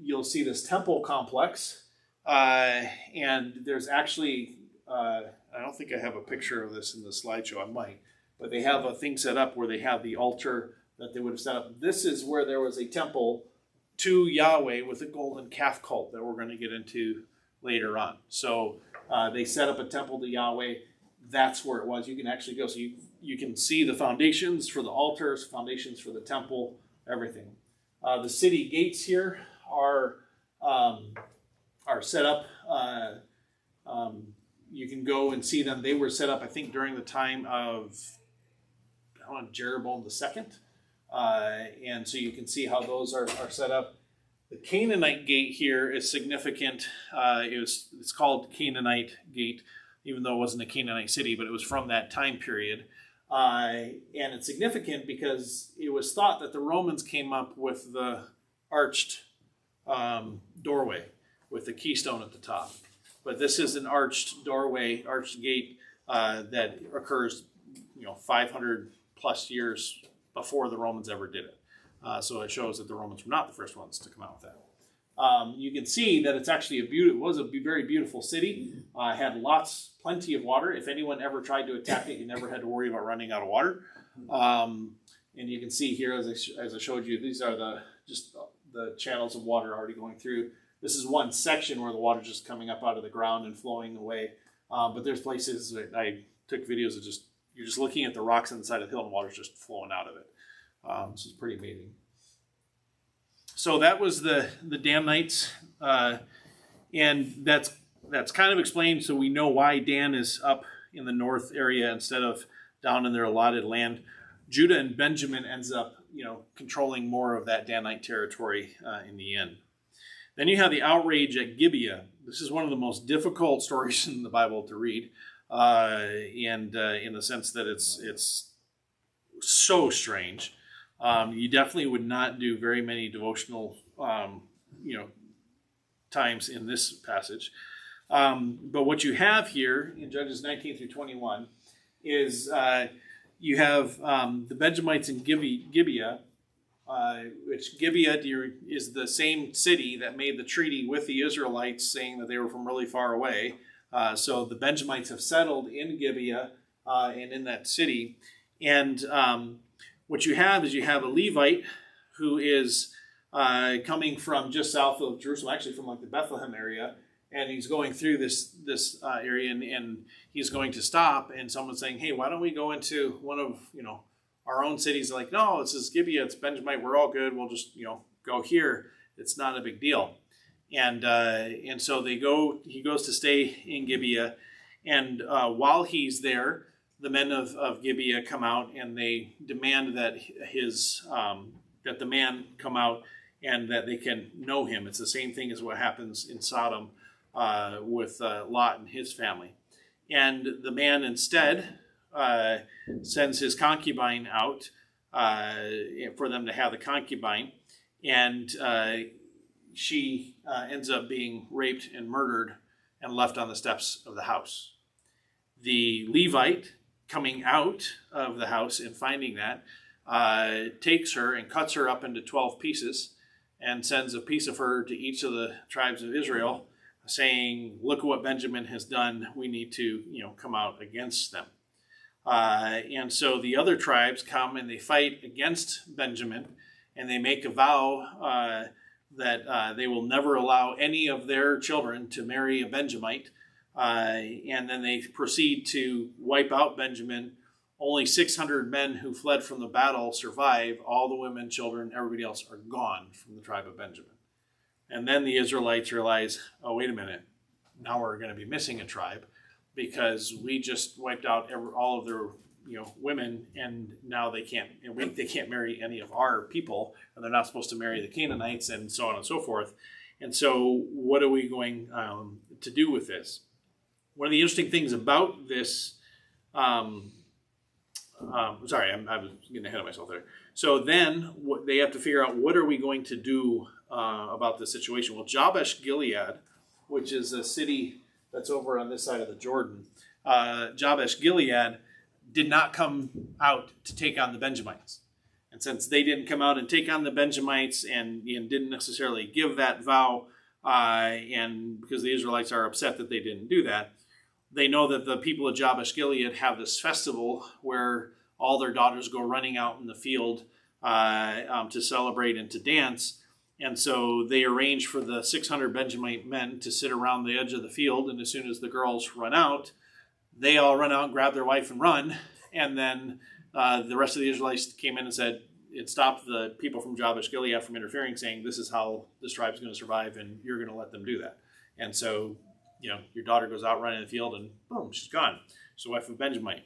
you'll see this temple complex. And there's actually, I don't think I have a picture of this in the slideshow. I might. But they have a thing set up where they have the altar that they would have set up. This is where there was a temple to Yahweh with a golden calf cult that we're going to get into later on. So they set up a temple to Yahweh. That's where it was. You can actually go. So you can see the foundations for the altars, foundations for the temple, everything. The city gates here are set up. You can go and see them. They were set up, I think, during the time of Jeroboam II. And so you can see how those are set up. The Canaanite gate here is significant. It's called Canaanite Gate, even though it wasn't a Canaanite city, but it was from that time period. And it's significant because it was thought that the Romans came up with the arched doorway with the keystone at the top. But this is an arched doorway, arched gate that occurs, 500 plus years before the Romans ever did it. So it shows that the Romans were not the first ones to come out with that. You can see that it's actually it was a very beautiful city. Had plenty of water. If anyone ever tried to attack it, you never had to worry about running out of water. And you can see here, as I showed you, these are the channels of water already going through. This is one section where the water's just coming up out of the ground and flowing away. But there's places that I took videos of you're just looking at the rocks on the side of the hill and water's just flowing out of it. This is pretty amazing. So that was the Danites, and that's kind of explained. So we know why Dan is up in the north area instead of down in their allotted land. Judah and Benjamin ends up, controlling more of that Danite territory in the end. Then you have the outrage at Gibeah. This is one of the most difficult stories in the Bible to read, and in the sense that it's so strange. You definitely would not do very many devotional, times in this passage. But what you have here in Judges 19 through 21 is you have the Benjamites in Gibeah, which Gibeah is the same city that made the treaty with the Israelites, saying that they were from really far away. So the Benjamites have settled in Gibeah and in that city. And what you have is you have a Levite who is coming from just south of Jerusalem, actually from like the Bethlehem area, and he's going through this area, and he's going to stop, and someone's saying, hey, why don't we go into one of our own cities? Like, no, this is Gibeah, it's Benjamite, we're all good, we'll just go here, it's not a big deal. And so they go. He goes to stay in Gibeah, and while he's there, the men of Gibeah come out and they demand that that the man come out and that they can know him. It's the same thing as what happens in Sodom with Lot and his family. And the man instead sends his concubine out for them to have the concubine, and she ends up being raped and murdered and left on the steps of the house. The Levite coming out of the house and finding that takes her and cuts her up into 12 pieces and sends a piece of her to each of the tribes of Israel, saying, look at what Benjamin has done. We need to come out against them. And so the other tribes come and they fight against Benjamin, and they make a vow that they will never allow any of their children to marry a Benjamite. And then they proceed to wipe out Benjamin. Only 600 men who fled from the battle survive. All the women, children, everybody else are gone from the tribe of Benjamin. And then the Israelites realize, oh, wait a minute, now we're going to be missing a tribe because we just wiped out all of their women, and now they can't marry any of our people, and they're not supposed to marry the Canaanites, and so on and so forth. And so what are we going to do with this? One of the interesting things about this, I was getting ahead of myself there. So then they have to figure out, what are we going to do about this situation? Well, Jabesh Gilead, which is a city that's over on this side of the Jordan, Jabesh Gilead did not come out to take on the Benjamites. And since they didn't come out and take on the Benjamites and didn't necessarily give that vow, and because the Israelites are upset that they didn't do that, they know that the people of Jabesh Gilead have this festival where all their daughters go running out in the field to celebrate and to dance. And so they arrange for the 600 Benjamite men to sit around the edge of the field, and as soon as the girls run out, they all run out and grab their wife and run. And then the rest of the Israelites came in and said, it stopped the people from Jabesh Gilead from interfering, saying, this is how this tribe's going to survive, and you're going to let them do that. And so, your daughter goes out running in the field, and boom, she's gone. She's the wife of Benjamite.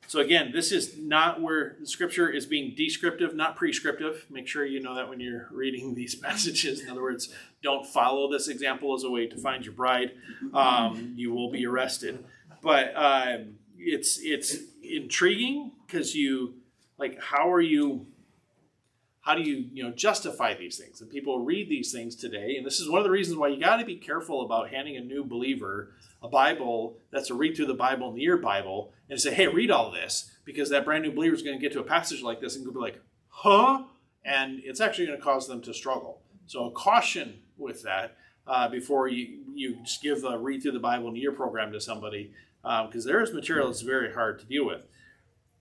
So again, this is not where the scripture is being descriptive, not prescriptive. Make sure you know that when you're reading these passages. In other words, don't follow this example as a way to find your bride. You will be arrested. But it's intriguing because how do you justify these things? And people read these things today, and this is one of the reasons why you got to be careful about handing a new believer a Bible that's a read through the Bible in the ear Bible and say, hey, read all this, because that brand new believer is going to get to a passage like this and go be like, huh? And it's actually going to cause them to struggle. So caution with that before you just give a read through the Bible in the ear program to somebody, because there is material that's very hard to deal with.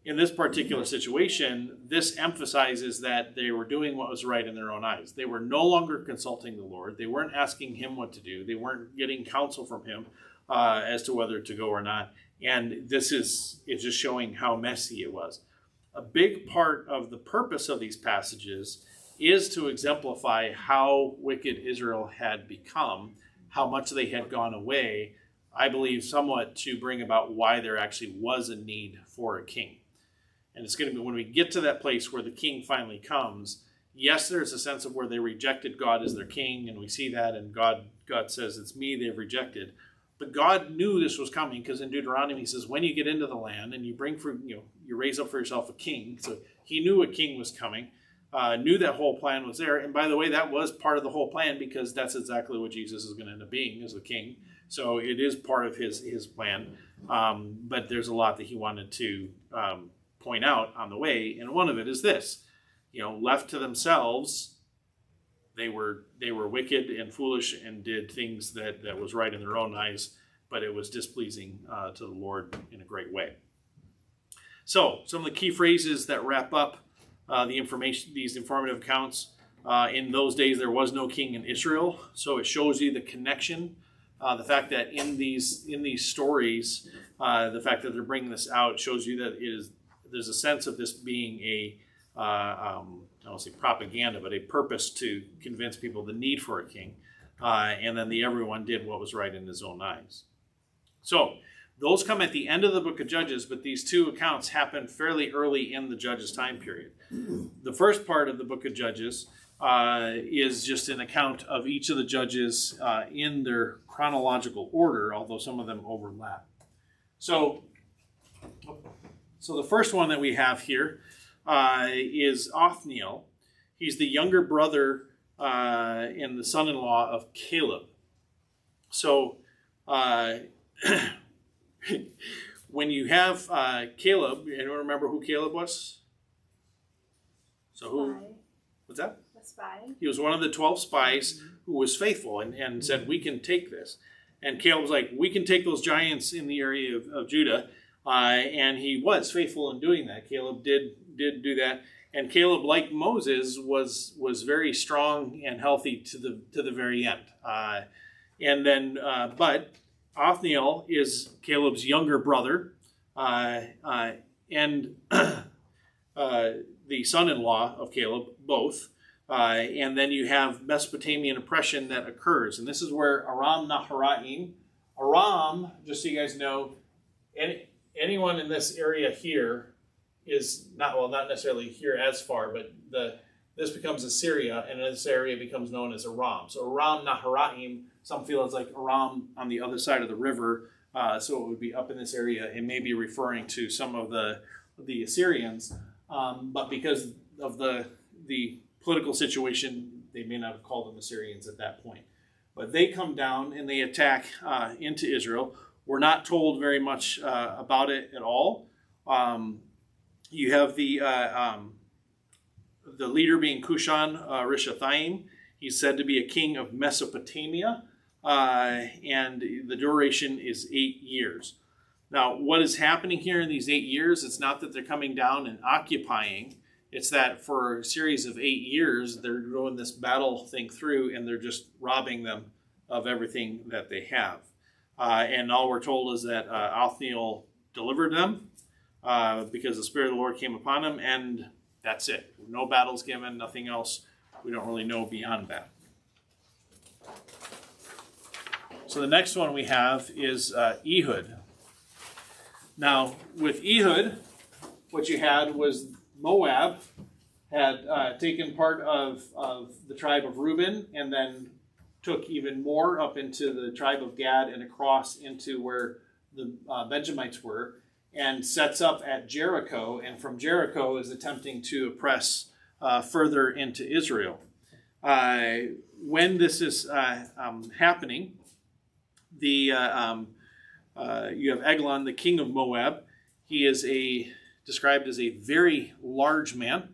In this particular situation, this emphasizes that they were doing what was right in their own eyes. They were no longer consulting the Lord. They weren't asking him what to do. They weren't getting counsel from him as to whether to go or not. And this is just showing how messy it was. A big part of the purpose of these passages is to exemplify how wicked Israel had become, how much they had gone away, I believe somewhat to bring about why there actually was a need for a king. And it's going to be when we get to that place where the king finally comes, yes, there's a sense of where they rejected God as their king, and we see that, and God says, it's me they've rejected. But God knew this was coming, because in Deuteronomy he says, when you get into the land and you bring you raise up for yourself a king. So he knew a king was coming. knew that whole plan was there. And by the way, that was part of the whole plan, because that's exactly what Jesus is going to end up being, as the king. So it is part of his plan. But there's a lot that he wanted to point out on the way. And one of it is this, left to themselves, they were wicked and foolish and did things that was right in their own eyes, but it was displeasing to the Lord in a great way. So some of the key phrases that wrap up these informative accounts. In those days, there was no king in Israel, so it shows you the connection. The fact that in these stories, the fact that they're bringing this out shows you that there's a sense of this being I don't say propaganda, but a purpose to convince people the need for a king. And then everyone did what was right in his own eyes. So those come at the end of the book of Judges, but these two accounts happen fairly early in the Judges time period. The first part of the book of Judges is just an account of each of the judges in their chronological order, although some of them overlap. So the first one that we have here is Othniel. He's the younger brother and the son-in-law of Caleb. So when you have Caleb, anyone remember who Caleb was? So who? Spy. What's that? A spy. He was one of the 12 spies who was faithful and said, we can take this. And Caleb was like, we can take those giants in the area of Judah. And he was faithful in doing that. Caleb did do that. And Caleb, like Moses, was very strong and healthy to the very end. But Othniel is Caleb's younger brother and the son-in-law of Caleb, both. And then you have Mesopotamian oppression that occurs. And this is where Aram Naharaim, Aram, just so you guys know, anyone in this area here is not necessarily here as far, but this becomes Assyria, and this area becomes known as Aram. So Aram Naharaim, some feel it's like Aram on the other side of the river, so it would be up in this area and maybe referring to some of the Assyrians. But because of the political situation, they may not have called them Assyrians at that point. But they come down and they attack into Israel. We're not told very much about it at all. You have the leader being Cushan Rishathaim. He's said to be a king of Mesopotamia, and the duration is 8 years. Now, what is happening here in these 8 years, it's not that they're coming down and occupying. It's that for a series of 8 years, they're doing this battle thing through, and they're just robbing them of everything that they have. And all we're told is that Othniel delivered them because the Spirit of the Lord came upon him, and that's it. No battles given, nothing else. We don't really know beyond that. So the next one we have is Ehud. Now, with Ehud, what you had was Moab had taken part of the tribe of Reuben and then took even more up into the tribe of Gad and across into where the Benjamites were, and sets up at Jericho, and from Jericho is attempting to oppress further into Israel. When this is happening, you have Eglon, the king of Moab. He is described as a very large man,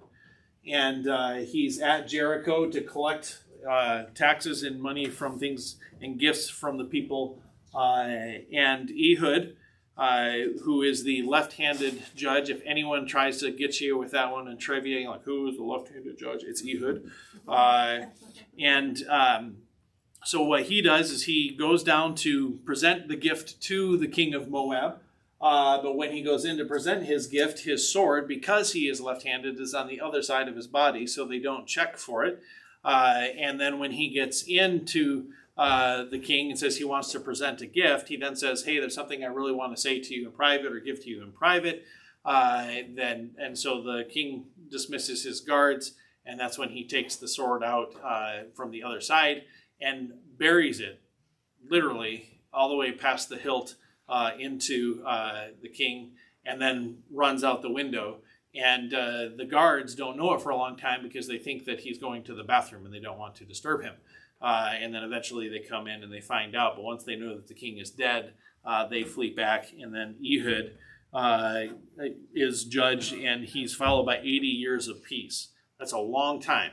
and he's at Jericho to collect taxes and money from things and gifts from the people. And Ehud, who is the left-handed judge. If anyone tries to get you with that one in trivia, you're like, who is the left-handed judge? It's Ehud. So what he does is he goes down to present the gift to the king of Moab. But when he goes in to present his gift, his sword, because he is left-handed, is on the other side of his body, so they don't check for it. And then when he gets into the king and says he wants to present a gift, he then says, hey, there's something I really want to say to you in private or give to you in private. And so the king dismisses his guards, and that's when he takes the sword out from the other side and buries it, literally, all the way past the hilt into the king, and then runs out the window And the guards don't know it for a long time because they think that he's going to the bathroom and they don't want to disturb him. And then eventually they come in and they find out. But once they know that the king is dead, they flee back. And then Ehud is judged, and he's followed by 80 years of peace. That's a long time.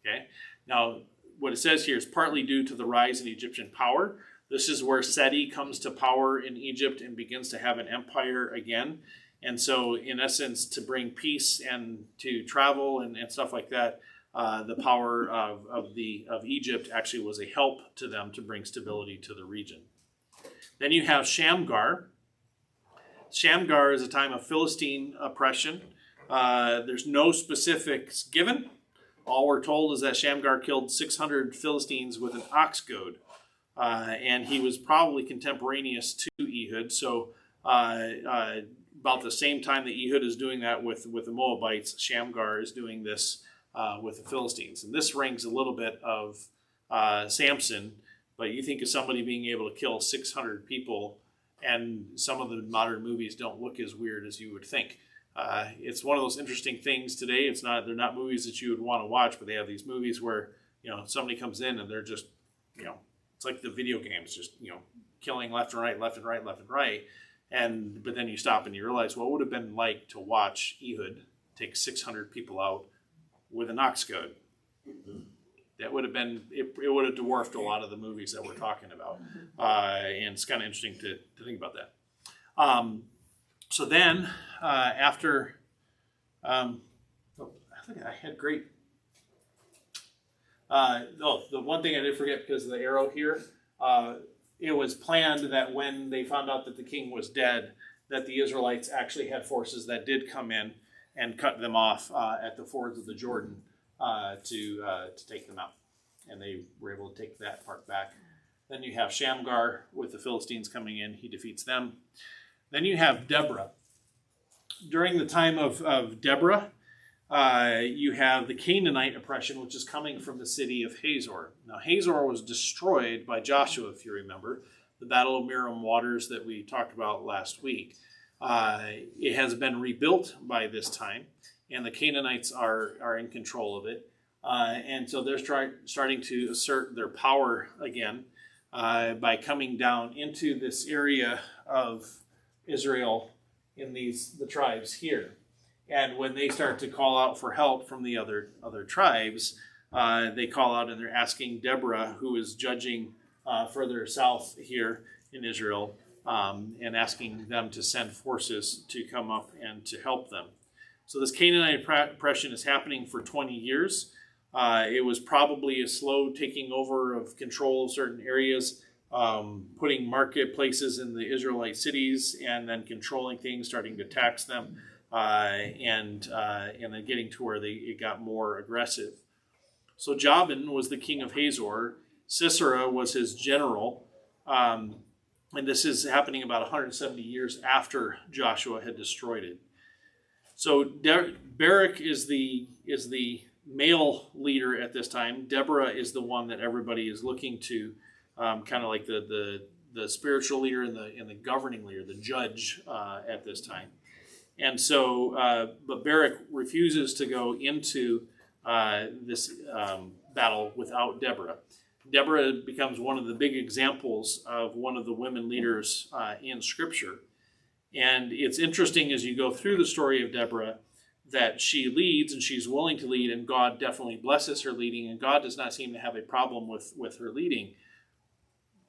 Okay. Now, what it says here is partly due to the rise in Egyptian power. This is where Seti comes to power in Egypt and begins to have an empire again. And so, in essence, to bring peace and to travel and stuff like that, the power of Egypt actually was a help to them to bring stability to the region. Then you have Shamgar. Shamgar is a time of Philistine oppression. There's no specifics given. All we're told is that Shamgar killed 600 Philistines with an ox goad. And he was probably contemporaneous to Ehud. So about the same time that Ehud is doing that with the Moabites, Shamgar is doing this with the Philistines. And this rings a little bit of Samson, but you think of somebody being able to kill 600 people, and some of the modern movies don't look as weird as you would think. It's one of those interesting things today. They're not movies that you would want to watch, but they have these movies where, somebody comes in and they're just, it's like the video games, just, killing left and right, left and right, left and right. But then you stop and you realize what would have been like to watch Ehud take 600 people out with an ox goad. That would have been, it would have dwarfed a lot of the movies that we're talking about. And it's kind of interesting to think about that. So then, after, I think I had great, the one thing I did forget because of the arrow here, it was planned that when they found out that the king was dead, that the Israelites actually had forces that did come in and cut them off at the fords of the Jordan to take them out. And they were able to take that part back. Then you have Shamgar with the Philistines coming in. He defeats them. Then you have Deborah. During the time of Deborah, you have the Canaanite oppression, which is coming from the city of Hazor. Now, Hazor was destroyed by Joshua, if you remember, the Battle of Merom Waters that we talked about last week. It has been rebuilt by this time, and the Canaanites are in control of it. And so they're starting to assert their power again by coming down into this area of Israel in the tribes here. And when they start to call out for help from the other tribes, they call out and they're asking Deborah, who is judging further south here in Israel, and asking them to send forces to come up and to help them. So this Canaanite oppression is happening for 20 years. It was probably a slow taking over of control of certain areas, putting marketplaces in the Israelite cities, and then controlling things, starting to tax them, and then getting to where it got more aggressive. So Jabin was the king of Hazor. Sisera was his general. And this is happening about 170 years after Joshua had destroyed it. So Barak is the male leader at this time. Deborah is the one that everybody is looking to, kind of like the spiritual leader and the governing leader, the judge at this time. And so, but Barak refuses to go into this battle without Deborah. Deborah becomes one of the big examples of one of the women leaders in Scripture. And it's interesting as you go through the story of Deborah that she leads and she's willing to lead, and God definitely blesses her leading, and God does not seem to have a problem with her leading.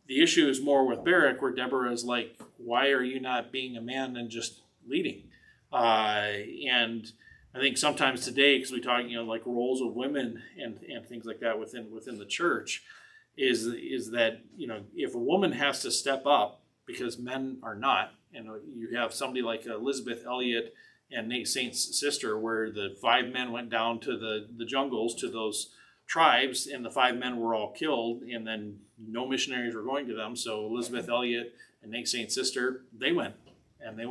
The issue is more with Barak, where Deborah is like, why are you not being a man and just leading? And I think sometimes today, because we talk, like roles of women and things like that within the church, is that, if a woman has to step up because men are not, and you have somebody like Elizabeth Elliot and Nate Saint's sister, where the 5 men went down to the jungles to those tribes, and the 5 men were all killed, and then no missionaries were going to them. So Elizabeth Elliot and Nate Saint's sister, they went and they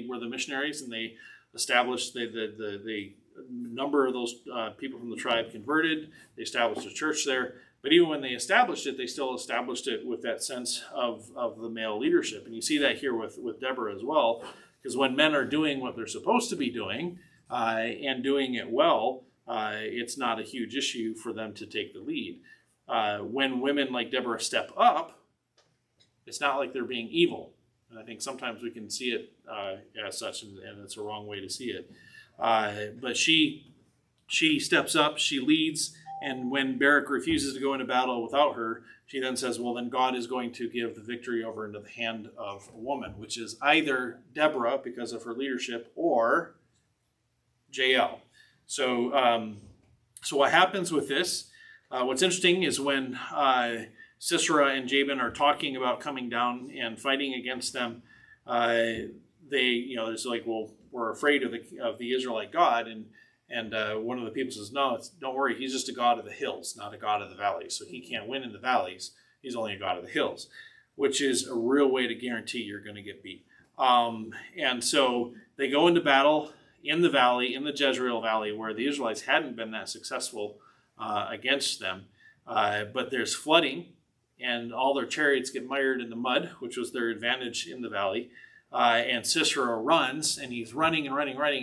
were the missionaries, and they established the number of those people from the tribe converted. They established a church there. But even when they established it, they still established it with that sense of the male leadership. And you see that here with Deborah as well, because when men are doing what they're supposed to be doing, and doing it well, it's not a huge issue for them to take the lead. When women like Deborah step up, it's not like they're being evil. And I think sometimes we can see it as such, and it's a wrong way to see it. But she steps up, she leads, and when Barak refuses to go into battle without her, she then says, well, then God is going to give the victory over into the hand of a woman, which is either Deborah, because of her leadership, or Jael. So what happens with this, what's interesting is when Sisera and Jabin are talking about coming down and fighting against them, there's like, well, we're afraid of the Israelite God, and one of the people says, no, don't worry, he's just a god of the hills, not a god of the valleys. So he can't win in the valleys. He's only a god of the hills, which is a real way to guarantee you're going to get beat. And so they go into battle in the valley, in the Jezreel Valley, where the Israelites hadn't been that successful against them. But there's flooding, and all their chariots get mired in the mud, which was their advantage in the valley. And Sisera runs, and he's running and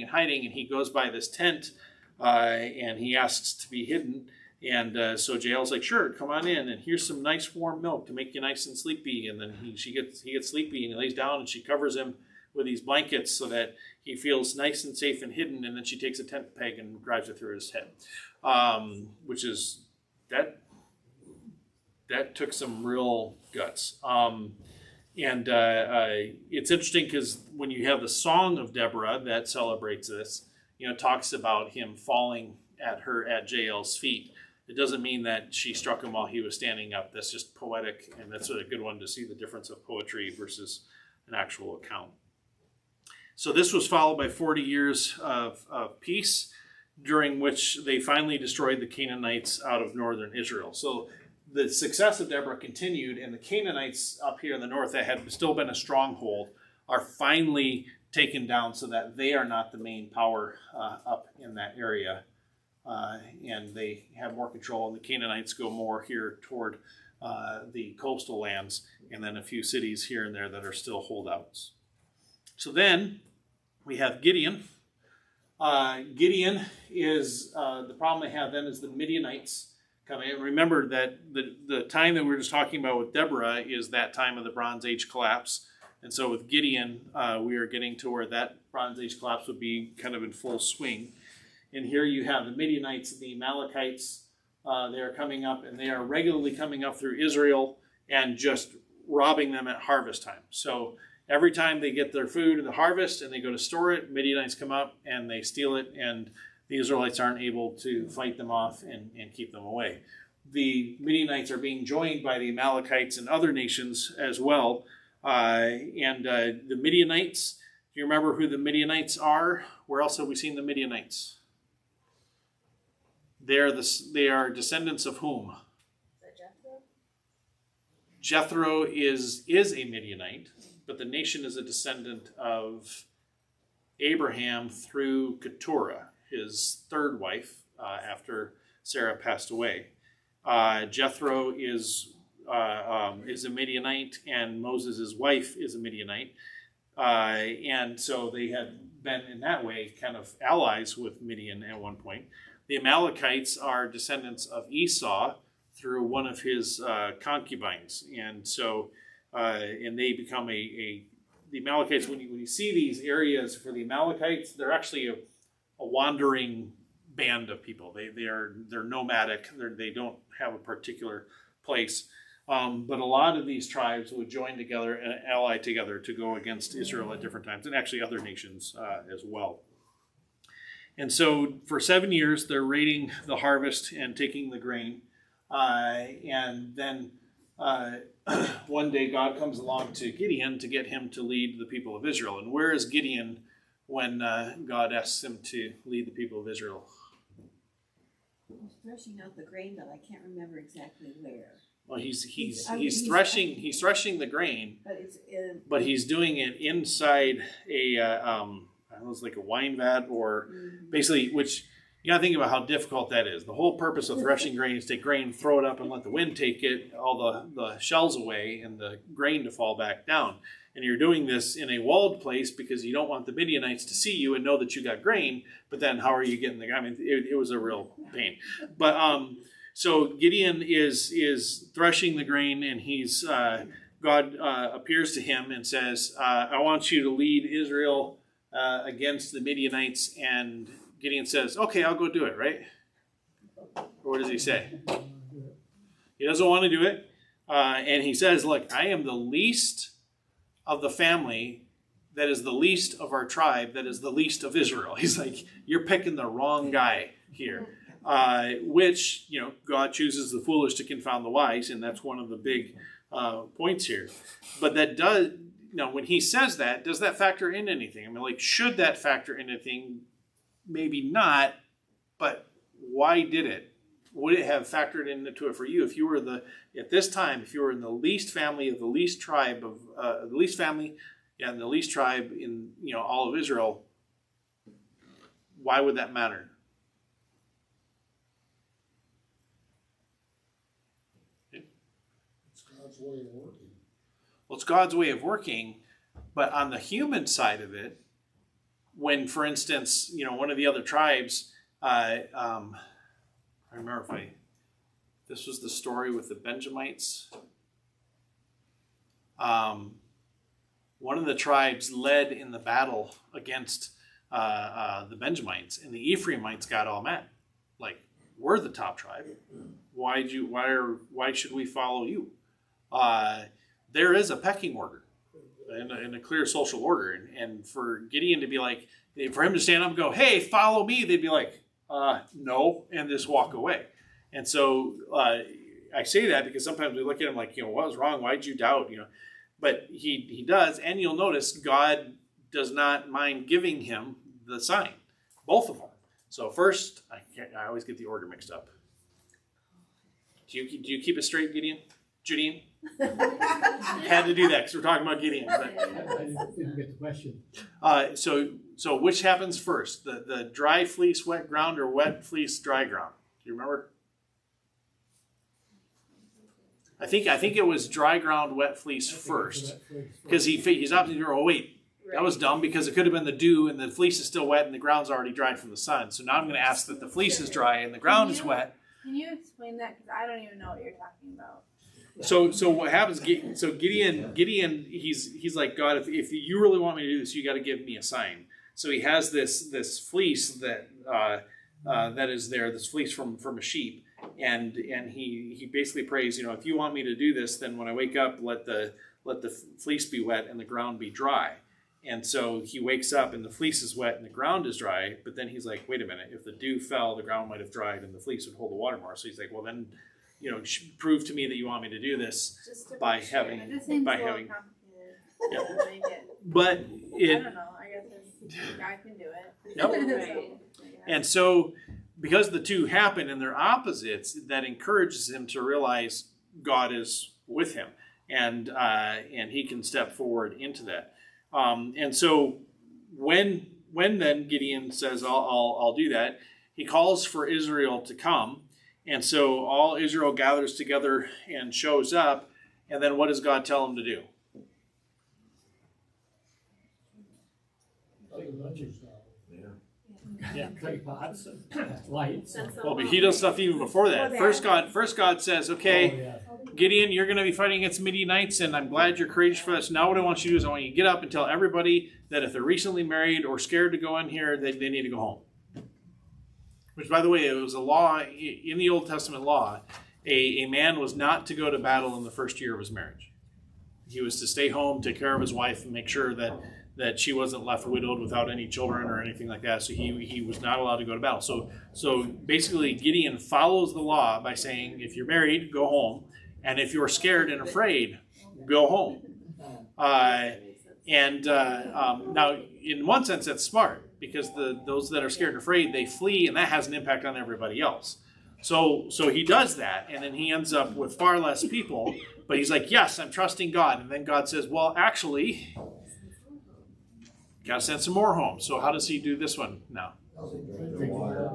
hiding, and he goes by this tent, and he asks to be hidden. And so Jael's like, sure, come on in, and here's some nice warm milk to make you nice and sleepy. And then he gets sleepy, and he lays down, and she covers him with these blankets so that he feels nice and safe and hidden. And then she takes a tent peg and drives it through his head, which is that took some real guts. And it's interesting because when you have the Song of Deborah that celebrates this, it talks about him falling at Jael's feet. It doesn't mean that she struck him while he was standing up. That's just poetic, and that's a good one to see the difference of poetry versus an actual account. So this was followed by 40 years of peace, during which they finally destroyed the Canaanites out of northern Israel. So the success of Deborah continued, and the Canaanites up here in the north that had still been a stronghold are finally taken down so that they are not the main power up in that area. And they have more control, and the Canaanites go more here toward the coastal lands, and then a few cities here and there that are still holdouts. So then we have Gideon. Gideon is, the problem they have then is the Midianites coming in. Remember that the time that we were just talking about with Deborah is that time of the Bronze Age collapse. And so with Gideon, we are getting to where that Bronze Age collapse would be kind of in full swing. And here you have the Midianites, the Amalekites. They are coming up, and they are regularly coming up through Israel and just robbing them at harvest time. So every time they get their food in the harvest and they go to store it, Midianites come up and they steal it, and the Israelites aren't able to fight them off and keep them away. The Midianites are being joined by the Amalekites and other nations as well. The Midianites, do you remember who the Midianites are? Where else have we seen the Midianites? They are descendants of whom? Jethro is a Midianite, but the nation is a descendant of Abraham through Keturah, his third wife, after Sarah passed away. Jethro is a Midianite, and Moses' wife is a Midianite. And so they had been, in that way, kind of allies with Midian at one point. The Amalekites are descendants of Esau through one of his concubines. And so, and they become the Amalekites, when you see these areas for the Amalekites, they're actually a wandering band of people. They're nomadic. They don't have a particular place. But a lot of these tribes would join together and ally together to go against Israel at different times, and actually other nations as well. And so for 7 years, they're raiding the harvest and taking the grain. And then one day God comes along to Gideon to get him to lead the people of Israel. And where is Gideon when God asks him to lead the people of Israel? He's threshing out the grain, but I can't remember exactly where. Well, he's threshing the grain, but he's doing it inside a it was like a wine vat, or basically, which You got to think about how difficult that is. The whole purpose of threshing grain is to take grain, throw it up, and let the wind take it, all the shells away, and the grain to fall back down. And you're doing this in a walled place because you don't want the Midianites to see you and know that you got grain. But then how are you getting the grain? I mean, it was a real pain. But so Gideon is threshing the grain, and he's God appears to him and says, I want you to lead Israel against the Midianites. And Gideon says, okay, I'll go do it, right? Or what does he say? He doesn't want to do it. And he says, look, I am the least of the family that is the least of our tribe, that is the least of Israel. He's like, you're picking the wrong guy here. Which, God chooses the foolish to confound the wise, and that's one of the big points here. But that does, when he says that, does that factor in anything? I mean, like, should that factor in anything? Maybe not, but why did it? Would it have factored into it for you if you were at this time, if you were in the least family of the least tribe of the least family, and the least tribe in all of Israel? Why would that matter? It's God's way of working. Well, it's God's way of working, but on the human side of it, when, for instance, one of the other tribes, I remember this was the story with the Benjamites. One of the tribes led in the battle against the Benjamites, and the Ephraimites got all mad. Like, we're the top tribe. Why should we follow you? There is a pecking order and a clear social order, and for Gideon to be like, for him to stand up and go, hey, follow me, they'd be like, no, and just walk away. And so I say that because sometimes we look at him like, what was wrong? Why'd you doubt? But he does, and you'll notice God does not mind giving him the sign, both of them. So first, I always get the order mixed up. Do you keep it straight, Gideon? Judean? Had to do that because we're talking about Gideon. But, I didn't get the question. So which happens first? The dry fleece, wet ground, or wet fleece, dry ground? Do you remember? I think it was dry ground, wet fleece first, because he's opting to. Oh wait, that was dumb because it could have been the dew and the fleece is still wet and the ground's already dried from the sun. So now I'm going to ask that the fleece is dry and the ground is wet. Can you explain that? Because I don't even know what you're talking about. So what happens? So Gideon, he's like, God, if you really want me to do this, you got to give me a sign. So he has this fleece that is there, this fleece from a sheep, and he basically prays, if you want me to do this, then when I wake up, let the fleece be wet and the ground be dry. And so he wakes up and the fleece is wet and the ground is dry. But then he's like, wait a minute, if the dew fell, the ground might have dried and the fleece would hold the water more. So he's like, well then, prove to me that you want me to do this by having. This seems a little complicated. Yeah. But I don't know. I guess God can do it. Yep. And so, because the two happen and they're opposites, that encourages him to realize God is with him, and he can step forward into that. And so, when then Gideon says, "I'll do that," he calls for Israel to come, and so all Israel gathers together and shows up. And then, what does God tell him to do? Yeah, clay pots, lights. Well, but he does stuff even before that. First God says, okay, Gideon, you're going to be fighting against Midianites, and I'm glad you're courageous for this. Now what I want you to do is I want you to get up and tell everybody that if they're recently married or scared to go in here, they need to go home. Which, by the way, it was a law in the Old Testament law. A man was not to go to battle in the first year of his marriage. He was to stay home, take care of his wife, and make sure that she wasn't left widowed without any children or anything like that. So he was not allowed to go to battle. So basically Gideon follows the law by saying, if you're married, go home. And if you're scared and afraid, go home. Now, in one sense, that's smart because those that are scared and afraid, they flee, and that has an impact on everybody else. So he does that, and then he ends up with far less people. But he's like, yes, I'm trusting God. And then God says, well, actually, got to send some more home. So how does he do this one now?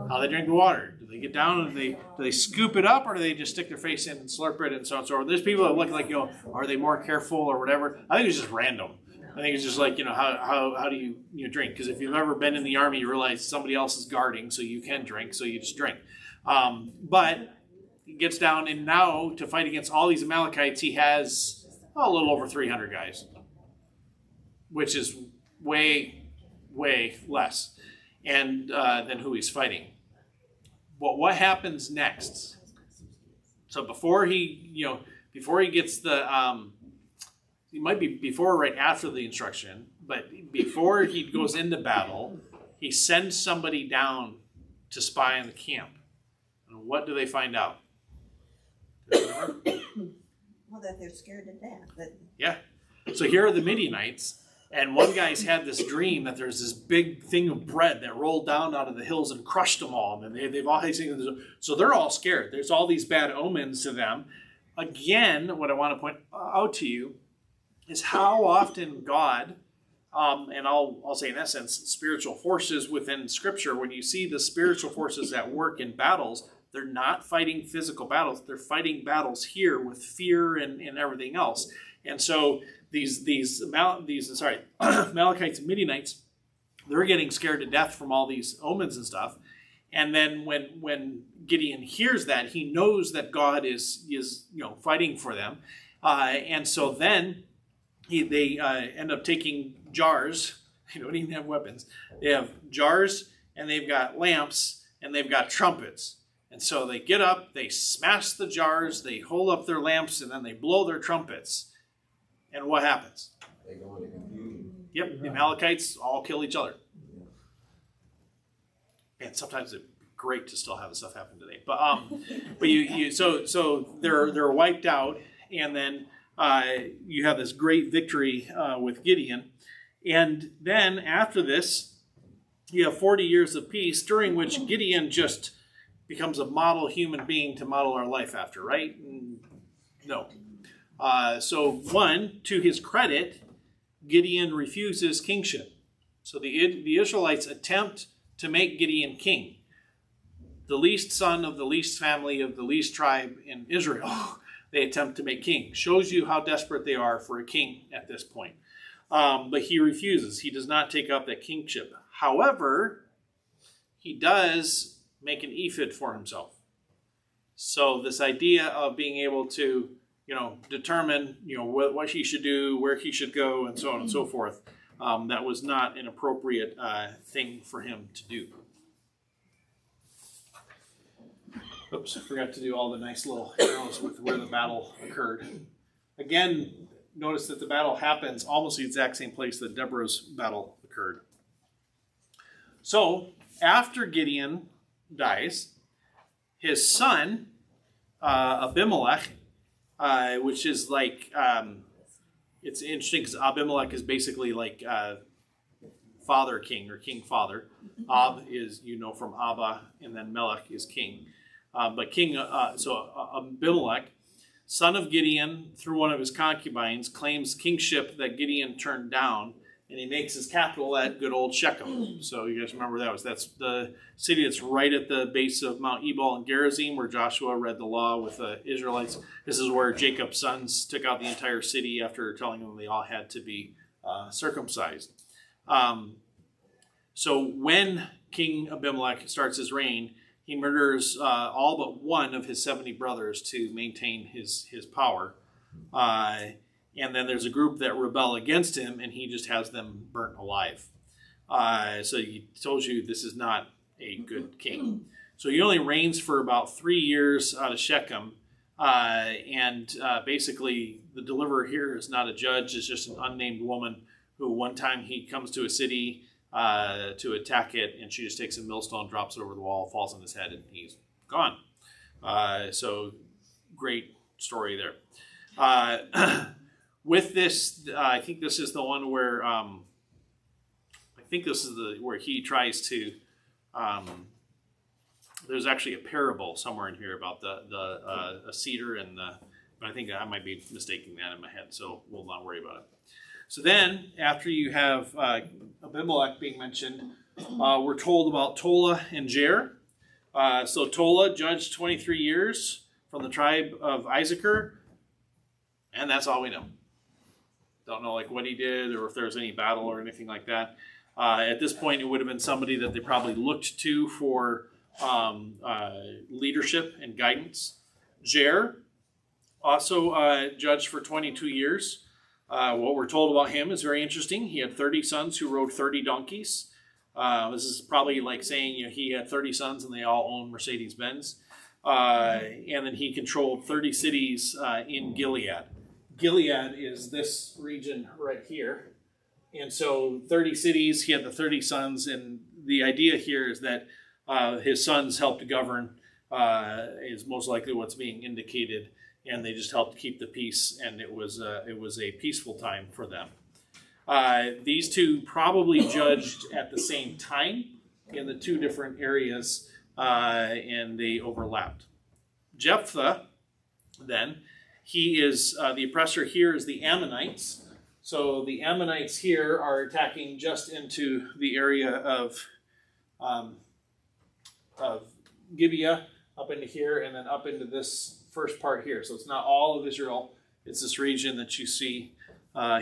How they drink the water? Do they get down and do they scoop it up, or do they just stick their face in and slurp it and so on and so forth? There's people that look like, are they more careful or whatever? I think it's just random. I think it's just like, how do you drink? Because if you've ever been in the army, you realize somebody else is guarding, so you can drink, so you just drink. But he gets down, and now to fight against all these Amalekites, he has a little over 300 guys, which is way, way less and than who he's fighting. But what happens next? So before he gets the it might be before or right after the instruction, but before he goes into battle, he sends somebody down to spy on the camp. And what do they find out? Well, that they're scared to death. But Yeah. So here are the Midianites, and one guy's had this dream that there's this big thing of bread that rolled down out of the hills and crushed them all. And they've all these things. So they're all scared. There's all these bad omens to them. Again, what I want to point out to you is how often God, and I'll say in essence, spiritual forces within Scripture, when you see the spiritual forces at work in battles, they're not fighting physical battles. They're fighting battles here with fear and everything else. And so these Amalekites and Midianites, they're getting scared to death from all these omens and stuff. And then when Gideon hears that, he knows that God is fighting for them. And so then they end up taking jars. They don't even have weapons. They have jars, and they've got lamps, and they've got trumpets. And so they get up, they smash the jars, they hold up their lamps, and then they blow their trumpets. And what happens? They go into confusion. Yep, the Amalekites all kill each other. And sometimes it's great to still have this stuff happen today. But so they're wiped out, and then you have this great victory with Gideon. And then after this, you have 40 years of peace, during which Gideon just becomes a model human being to model our life after, right? No. So one, to his credit, Gideon refuses kingship. So the Israelites attempt to make Gideon king. The least son of the least family of the least tribe in Israel, they attempt to make king. Shows you how desperate they are for a king at this point. But he refuses. He does not take up that kingship. However, he does make an ephod for himself. So this idea of being able to, determine, what he should do, where he should go, and so on and so forth, that was not an appropriate thing for him to do. Oops, I forgot to do all the nice little arrows with where the battle occurred. Again, notice that the battle happens almost the exact same place that Deborah's battle occurred. So, after Gideon dies, his son, Abimelech, which is like, it's interesting because Abimelech is basically like father king or king father. Ab is, from Abba, and then Melech is king. But Abimelech, son of Gideon, through one of his concubines, claims kingship that Gideon turned down, and he makes his capital at good old Shechem. So you guys remember that's the city that's right at the base of Mount Ebal and Gerizim, where Joshua read the law with the Israelites. This is where Jacob's sons took out the entire city after telling them they all had to be circumcised. So when King Abimelech starts his reign, he murders all but one of his 70 brothers to maintain his power. And then there's a group that rebel against him, and he just has them burnt alive. So he tells you this is not a good king. So he only reigns for about 3 years out of Shechem. Basically, the deliverer here is not a judge. It's just an unnamed woman who one time he comes to a city to attack it, and she just takes a millstone, drops it over the wall, falls on his head, and he's gone. So great story there. With this, I think this is the one where where he tries to. There's actually a parable somewhere in here about a cedar and but I think I might be mistaking that in my head, so we'll not worry about it. So then, after you have Abimelech being mentioned, we're told about Tola and Jair. So Tola judged 23 years from the tribe of Issachar, and that's all we know. Don't know like what he did or if there was any battle or anything like that. At this point, it would have been somebody that they probably looked to for leadership and guidance. Jer also judged for 22 years. What we're told about him is very interesting. He had 30 sons who rode 30 donkeys. This is probably like saying he had 30 sons and they all owned Mercedes-Benz. And then he controlled 30 cities in Gilead. Gilead is this region right here. And so 30 cities, he had the 30 sons. And the idea here is that his sons helped to govern, is most likely what's being indicated. And they just helped keep the peace, and it was a peaceful time for them. These two probably judged at the same time in the two different areas, and they overlapped. Jephthah, then, he is the oppressor here is the Ammonites. So the Ammonites here are attacking just into the area of Gibeah, up into here, and then up into this first part here. So it's not all of Israel. It's this region that you see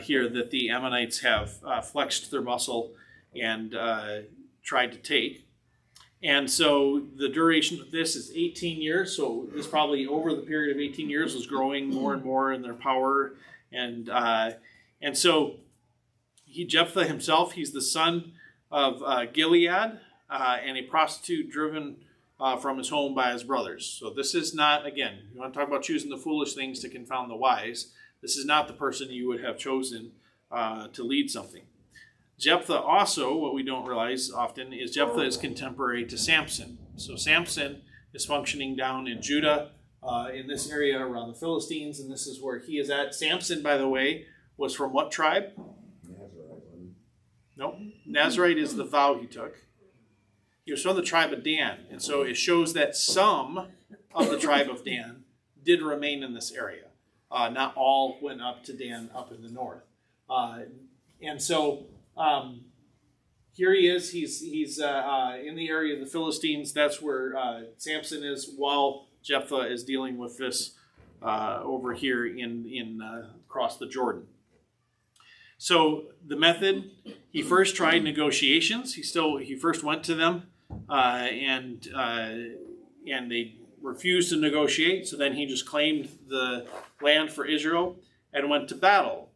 here that the Ammonites have flexed their muscle and tried to take. And so the duration of this is 18 years. So this probably over the period of 18 years was growing more and more in their power. And so Jephthah himself, he's the son of Gilead and a prostitute driven from his home by his brothers. So this is not, again, you want to talk about choosing the foolish things to confound the wise. This is not the person you would have chosen to lead something. Jephthah also, what we don't realize often, is Jephthah is contemporary to Samson. So Samson is functioning down in Judah, in this area around the Philistines, and this is where he is at. Samson, by the way, was from what tribe? Nazarite. Nope. Nazarite is the vow he took. He was from the tribe of Dan. And so it shows that some of the tribe of Dan did remain in this area. Not all went up to Dan up in the north. And so here he is. He's in the area of the Philistines. That's where Samson is, while Jephthah is dealing with this over here in across the Jordan. So the method, he first tried negotiations. He first went to them. And they refused to negotiate, so then he just claimed the land for Israel and went to battle.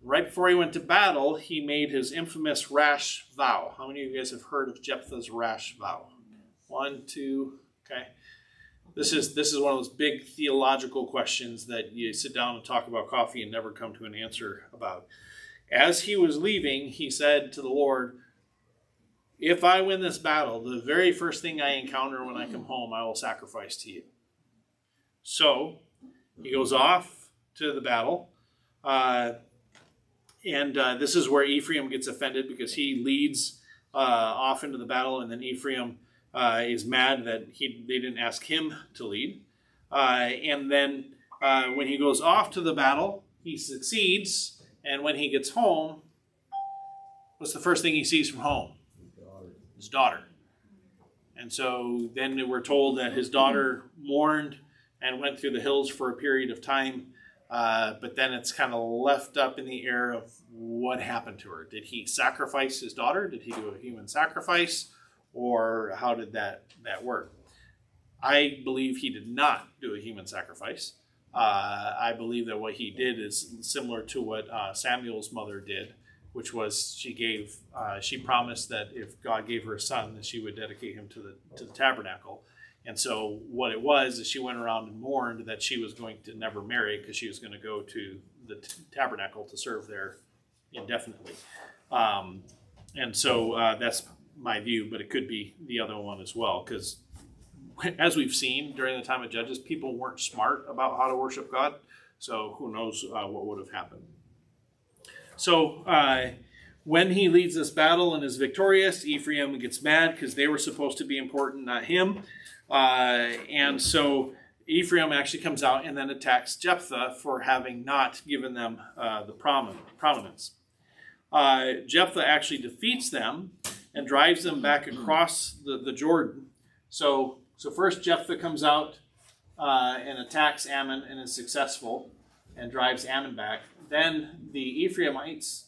Right before he went to battle, he made his infamous rash vow. How many of you guys have heard of Jephthah's rash vow? 1, 2, okay. This is one of those big theological questions that you sit down and talk about coffee and never come to an answer about. As he was leaving, he said to the Lord, if I win this battle, the very first thing I encounter when I come home, I will sacrifice to you. So he goes off to the battle. And this is where Ephraim gets offended because he leads off into the battle. And then Ephraim is mad that they didn't ask him to lead. And then when he goes off to the battle, he succeeds. And when he gets home, what's the first thing he sees from home? His daughter. And so then we're told that his daughter mourned and went through the hills for a period of time. But then it's kind of left up in the air of what happened to her. Did he sacrifice his daughter? Did he do a human sacrifice? Or how did that work? I believe he did not do a human sacrifice. I believe that what he did is similar to what Samuel's mother did, which was she promised that if God gave her a son, that she would dedicate him to the tabernacle. And so what it was is she went around and mourned that she was going to never marry because she was going to go to the tabernacle to serve there indefinitely. And so that's my view, but it could be the other one as well, because as we've seen during the time of Judges, people weren't smart about how to worship God. So who knows what would have happened. So when he leads this battle and is victorious, Ephraim gets mad because they were supposed to be important, not him. And so Ephraim actually comes out and then attacks Jephthah for having not given them the prominence. Jephthah actually defeats them and drives them back across the Jordan So first Jephthah comes out and attacks Ammon and is successful and drives Ammon back. Then the Ephraimites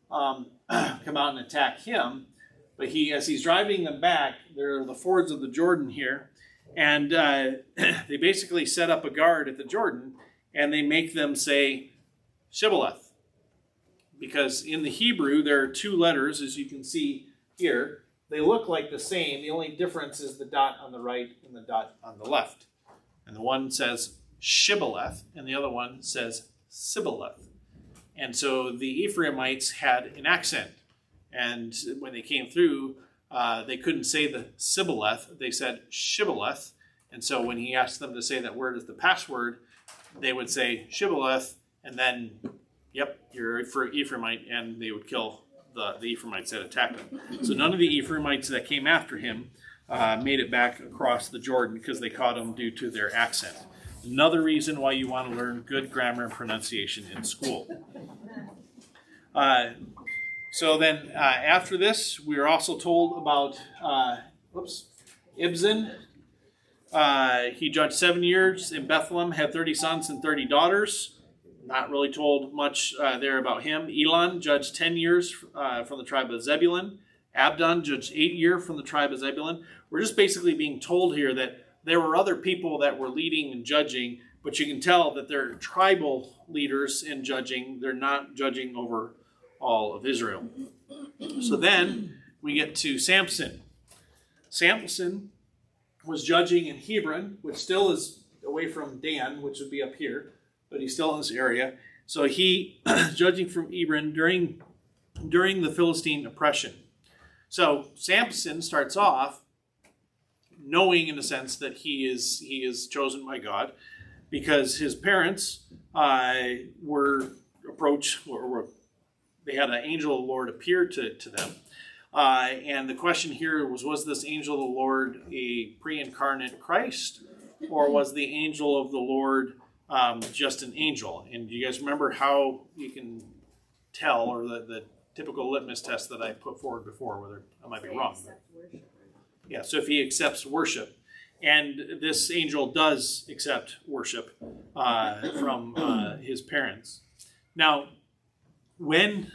come out and attack him. But as he's driving them back, there are the fords of the Jordan here. And they basically set up a guard at the Jordan, and they make them say Shibboleth. Because in the Hebrew, there are two letters, as you can see here. They look like the same. The only difference is the dot on the right and the dot on the left. And the one says Shibboleth, and the other one says Sibboleth. And so the Ephraimites had an accent. And when they came through, they couldn't say the Sibboleth. They said Shibboleth. And so when he asked them to say that word as the password, they would say Shibboleth, and then, yep, you're for Ephraimite, and they would kill the Ephraimites that attacked him. So none of the Ephraimites that came after him made it back across the Jordan because they caught him due to their accent. Another reason why you want to learn good grammar and pronunciation in school. So then after this, we are also told about Ibzan. He judged 7 years in Bethlehem, had 30 sons and 30 daughters. Not really told much there about him. Elon judged 10 years from the tribe of Zebulun. Abdon judged 8 years from the tribe of Zebulun. We're just basically being told here that there were other people that were leading and judging, but you can tell that they're tribal leaders in judging. They're not judging over all of Israel. So then we get to Samson. Samson was judging in Hebron, which still is away from Dan, which would be up here, but he's still in this area. So he judging from Hebron during the Philistine oppression. So Samson starts off knowing, in a sense, that he is chosen by God, because his parents were approached, or they had an angel of the Lord appear to them. And the question here was this angel of the Lord a pre-incarnate Christ, or was the angel of the Lord just an angel? And do you guys remember how you can tell, or the typical litmus test that I put forward before, whether I might be wrong? Yeah, so if he accepts worship, and this angel does accept worship from his parents. Now, when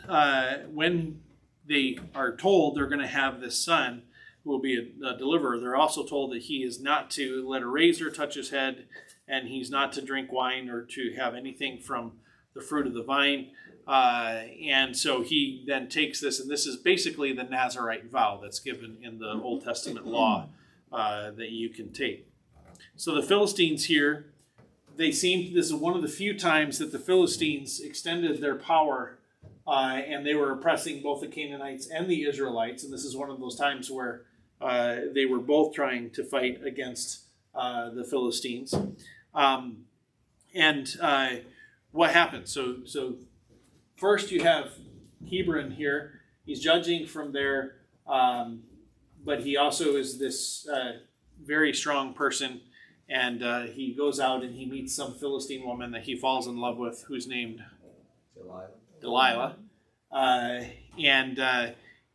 they are told they're going to have this son who will be a deliverer, they're also told that he is not to let a razor touch his head, and he's not to drink wine or to have anything from the fruit of the vine. And so he then takes this, and this is basically the Nazirite vow that's given in the Old Testament law that you can take. So the Philistines here, this is one of the few times that the Philistines extended their power, and they were oppressing both the Canaanites and the Israelites. And this is one of those times where they were both trying to fight against the Philistines. What happened? So first you have Hebron here. He's judging from there, but he also is this very strong person. And he goes out and he meets some Philistine woman that he falls in love with, who's named Delilah. And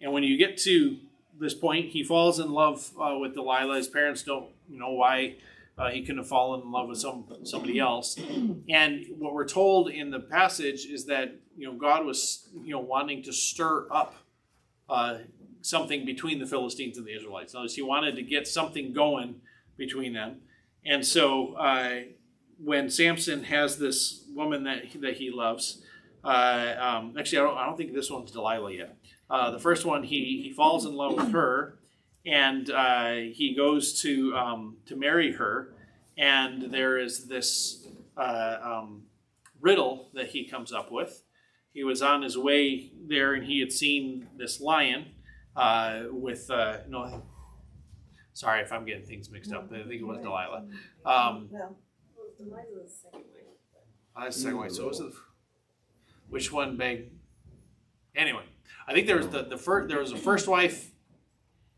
when you get to this point, he falls in love with Delilah. His parents don't know why he couldn't have fallen in love with somebody else. And what we're told in the passage is that God was wanting to stir up something between the Philistines and the Israelites. In other words, he wanted to get something going between them. And so when Samson has this woman that he loves, actually I don't think this one's Delilah yet. The first one, he falls in love with her, and he goes to marry her, and there is this riddle that he comes up with. He was on his way there, and he had seen this lion with sorry if I'm getting things mixed up. I think it was Delilah. Delilah was the second wife. That's the second wife. So was it? Which one begged? Anyway, I think there was the first. There was a first wife.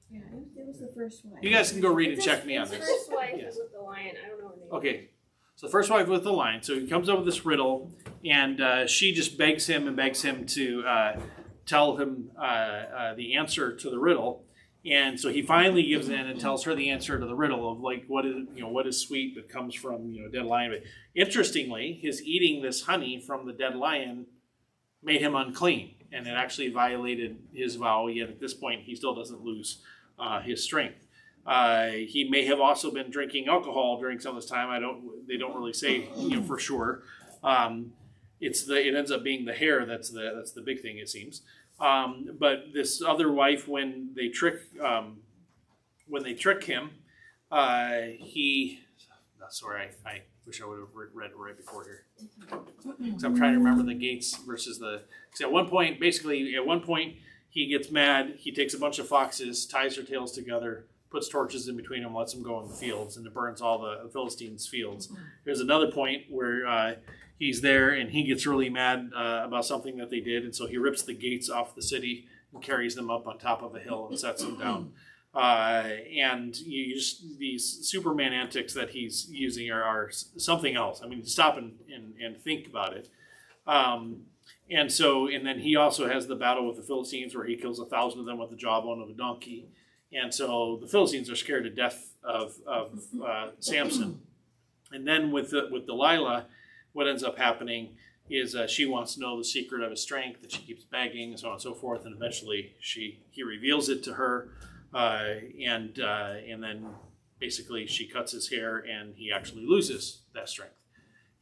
Yeah, it was the first wife. You guys can go read and check me on The this. first wife Yes. with the lion. I don't know her name. Okay, so the first wife with the lion. So he comes up with this riddle, and she just begs him to tell him the answer to the riddle. And so he finally gives in and tells her the answer to the riddle of like what is sweet that comes from a dead lion. But interestingly, his eating this honey from the dead lion made him unclean, and it actually violated his vow. Yet at this point, he still doesn't lose his strength. He may have also been drinking alcohol during some of this time. They don't really say for sure. It ends up being the hair that's the big thing, it seems. But this other wife, when they trick him, he. Sorry, I wish I would have read it right before here. Because I'm trying to remember the gates versus the. Because at one point, he gets mad. He takes a bunch of foxes, ties their tails together, puts torches in between them, lets them go in the fields, and it burns all the Philistines' fields. There's another point where he's there and he gets really mad about something that they did, and so he rips the gates off the city and carries them up on top of a hill and sets them down. And these Superman antics that he's using are something else. I mean, stop and think about it. And then he also has the battle with the Philistines where he kills 1,000 of them with the jawbone of a donkey. And so the Philistines are scared to death of Samson. And then with Delilah, what ends up happening is she wants to know the secret of his strength, that she keeps begging, and so on and so forth. And eventually he reveals it to her. And then basically she cuts his hair and he actually loses that strength.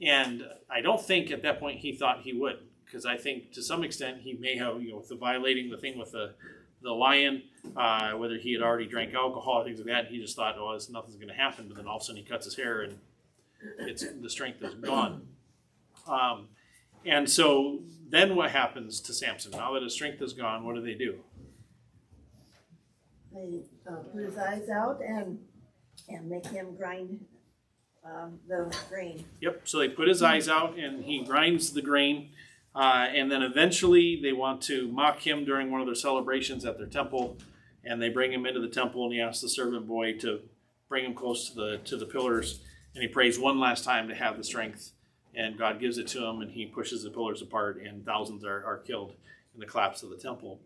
And I don't think at that point he thought he would, because I think to some extent he may have, with the violating the thing with the lion, whether he had already drank alcohol or things like that, he just thought, oh, nothing's going to happen. But then all of a sudden he cuts his hair and the strength is gone. And so then what happens to Samson? Now that his strength is gone, what do? They put his eyes out and make him grind the grain. Yep, so they put his eyes out and he grinds the grain. And then eventually they want to mock him during one of their celebrations at their temple. And they bring him into the temple and he asks the servant boy to bring him close to the pillars. And he prays one last time to have the strength. And God gives it to him and he pushes the pillars apart and thousands are killed in the collapse of the temple.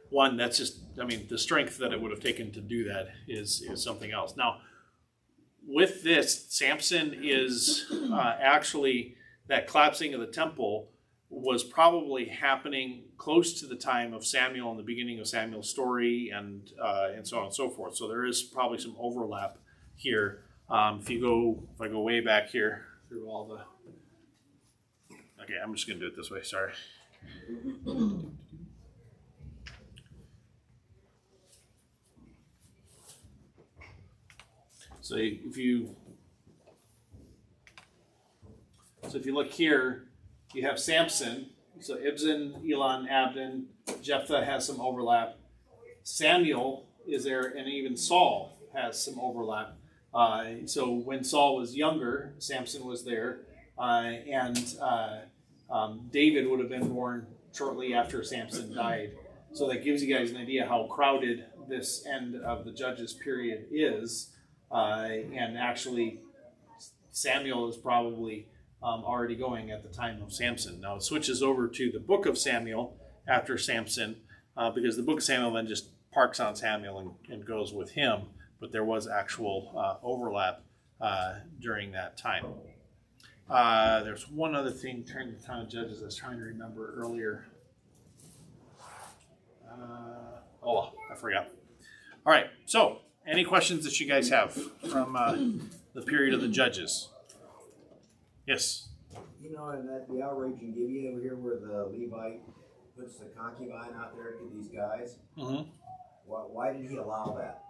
One, that's just, the strength that it would have taken to do that is something else. Now, with this, Samson is actually, that collapsing of the temple was probably happening close to the time of Samuel and the beginning of Samuel's story and so on and so forth. So there is probably some overlap here. If I go way back here through all the... Okay, I'm just going to do it this way, sorry. So if you look here, you have Samson. So Ibzan, Elon, Abdon, Jephthah has some overlap. Samuel is there, and even Saul has some overlap. So when Saul was younger, Samson was there, and David would have been born shortly after Samson died. So that gives you guys an idea how crowded this end of the Judges period is. And actually, Samuel is probably already going at the time of Samson. Now it switches over to the book of Samuel after Samson, because the book of Samuel then just parks on Samuel and goes with him, but there was actual overlap during that time. There's one other thing during the time of Judges I was trying to remember earlier. I forgot. All right, so any questions that you guys have from the period of the Judges? Yes. In the outrage in Gibeah over here where the Levite puts the concubine out there to these guys, why did he allow that?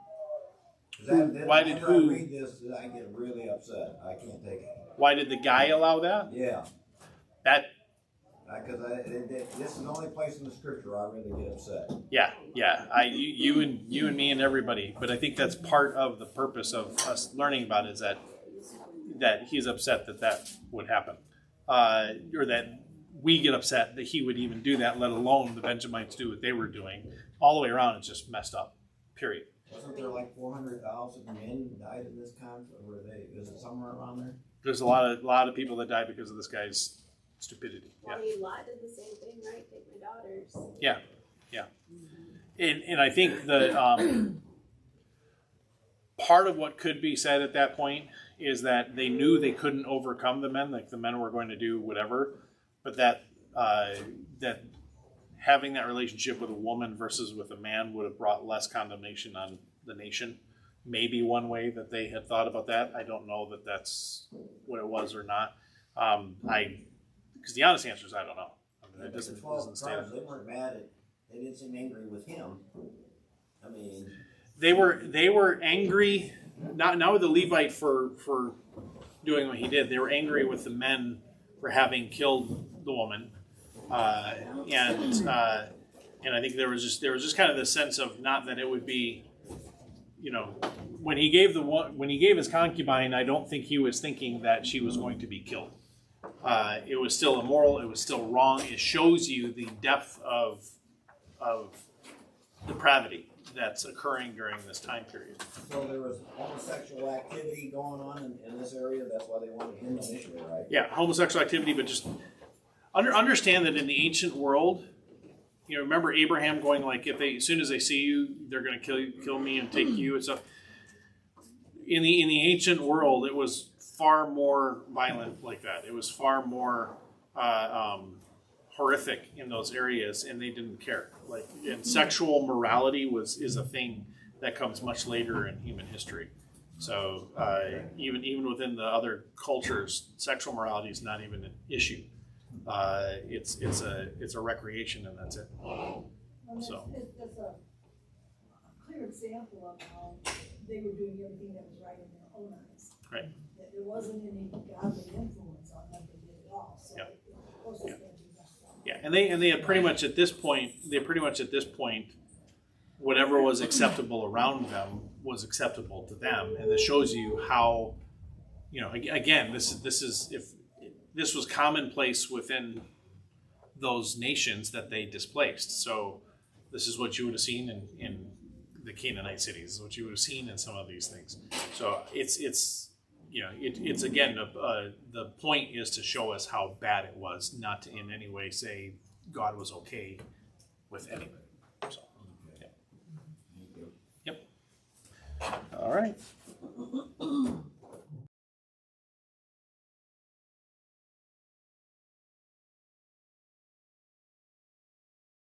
Why did who? I read this, I get really upset. I can't take it. Why did the guy allow that? Yeah. That. Because this is the only place in the scripture I really get upset. Yeah. You and me and everybody. But I think that's part of the purpose of us learning about it, is that he's upset that would happen, or that we get upset that he would even do that, let alone the Benjamites do what they were doing. All the way around, it's just messed up. Period. Wasn't there like 400,000 men died in this conflict? Is it somewhere around there? There's a lot of people that died because of this guy's stupidity. Well, Lot did the same thing, right? Take my daughters. Yeah. And I think the part of what could be said at that point is that they knew they couldn't overcome the men, like the men were going to do whatever, but that that having that relationship with a woman versus with a man would have brought less condemnation on the nation. Maybe one way that they had thought about that. I don't know that that's what it was or not. Because the honest answer is I don't know. I mean, it doesn't stand. They weren't mad at. They didn't seem angry with him. I mean, they were angry, not with the Levite for doing what he did. They were angry with the men for having killed the woman, and I think there was just kind of the sense of, not that it would be, when he gave his concubine, I don't think he was thinking that she was going to be killed. It was still immoral. It was still wrong. It shows you the depth of depravity that's occurring during this time period. so there was homosexual activity going on in this area. That's why they wanted him initially, right? Yeah, homosexual activity, but just understand that in the ancient world, remember Abraham going like, as soon as they see you, they're going to kill me and take you and stuff. In the ancient world, it was far more violent like that. It was far more horrific in those areas, and they didn't care. And sexual morality is a thing that comes much later in human history. So even within the other cultures, sexual morality is not even an issue. It's a recreation, and that's it. So That's a clear example of how they were doing everything that was right in their own eyes. Right. That there wasn't any godly influence on them to do it all. So Yeah. of course it's going to be messed up. yeah, and they had pretty much at this point, whatever was acceptable around them was acceptable to them, and this shows you how, again, this was commonplace within those nations that they displaced. So this is what you would have seen in the Canaanite cities. This is what you would have seen in some of these things. So it's again, the point is to show us how bad it was, not to in any way say God was okay with anything. So, yeah. Yep. All right.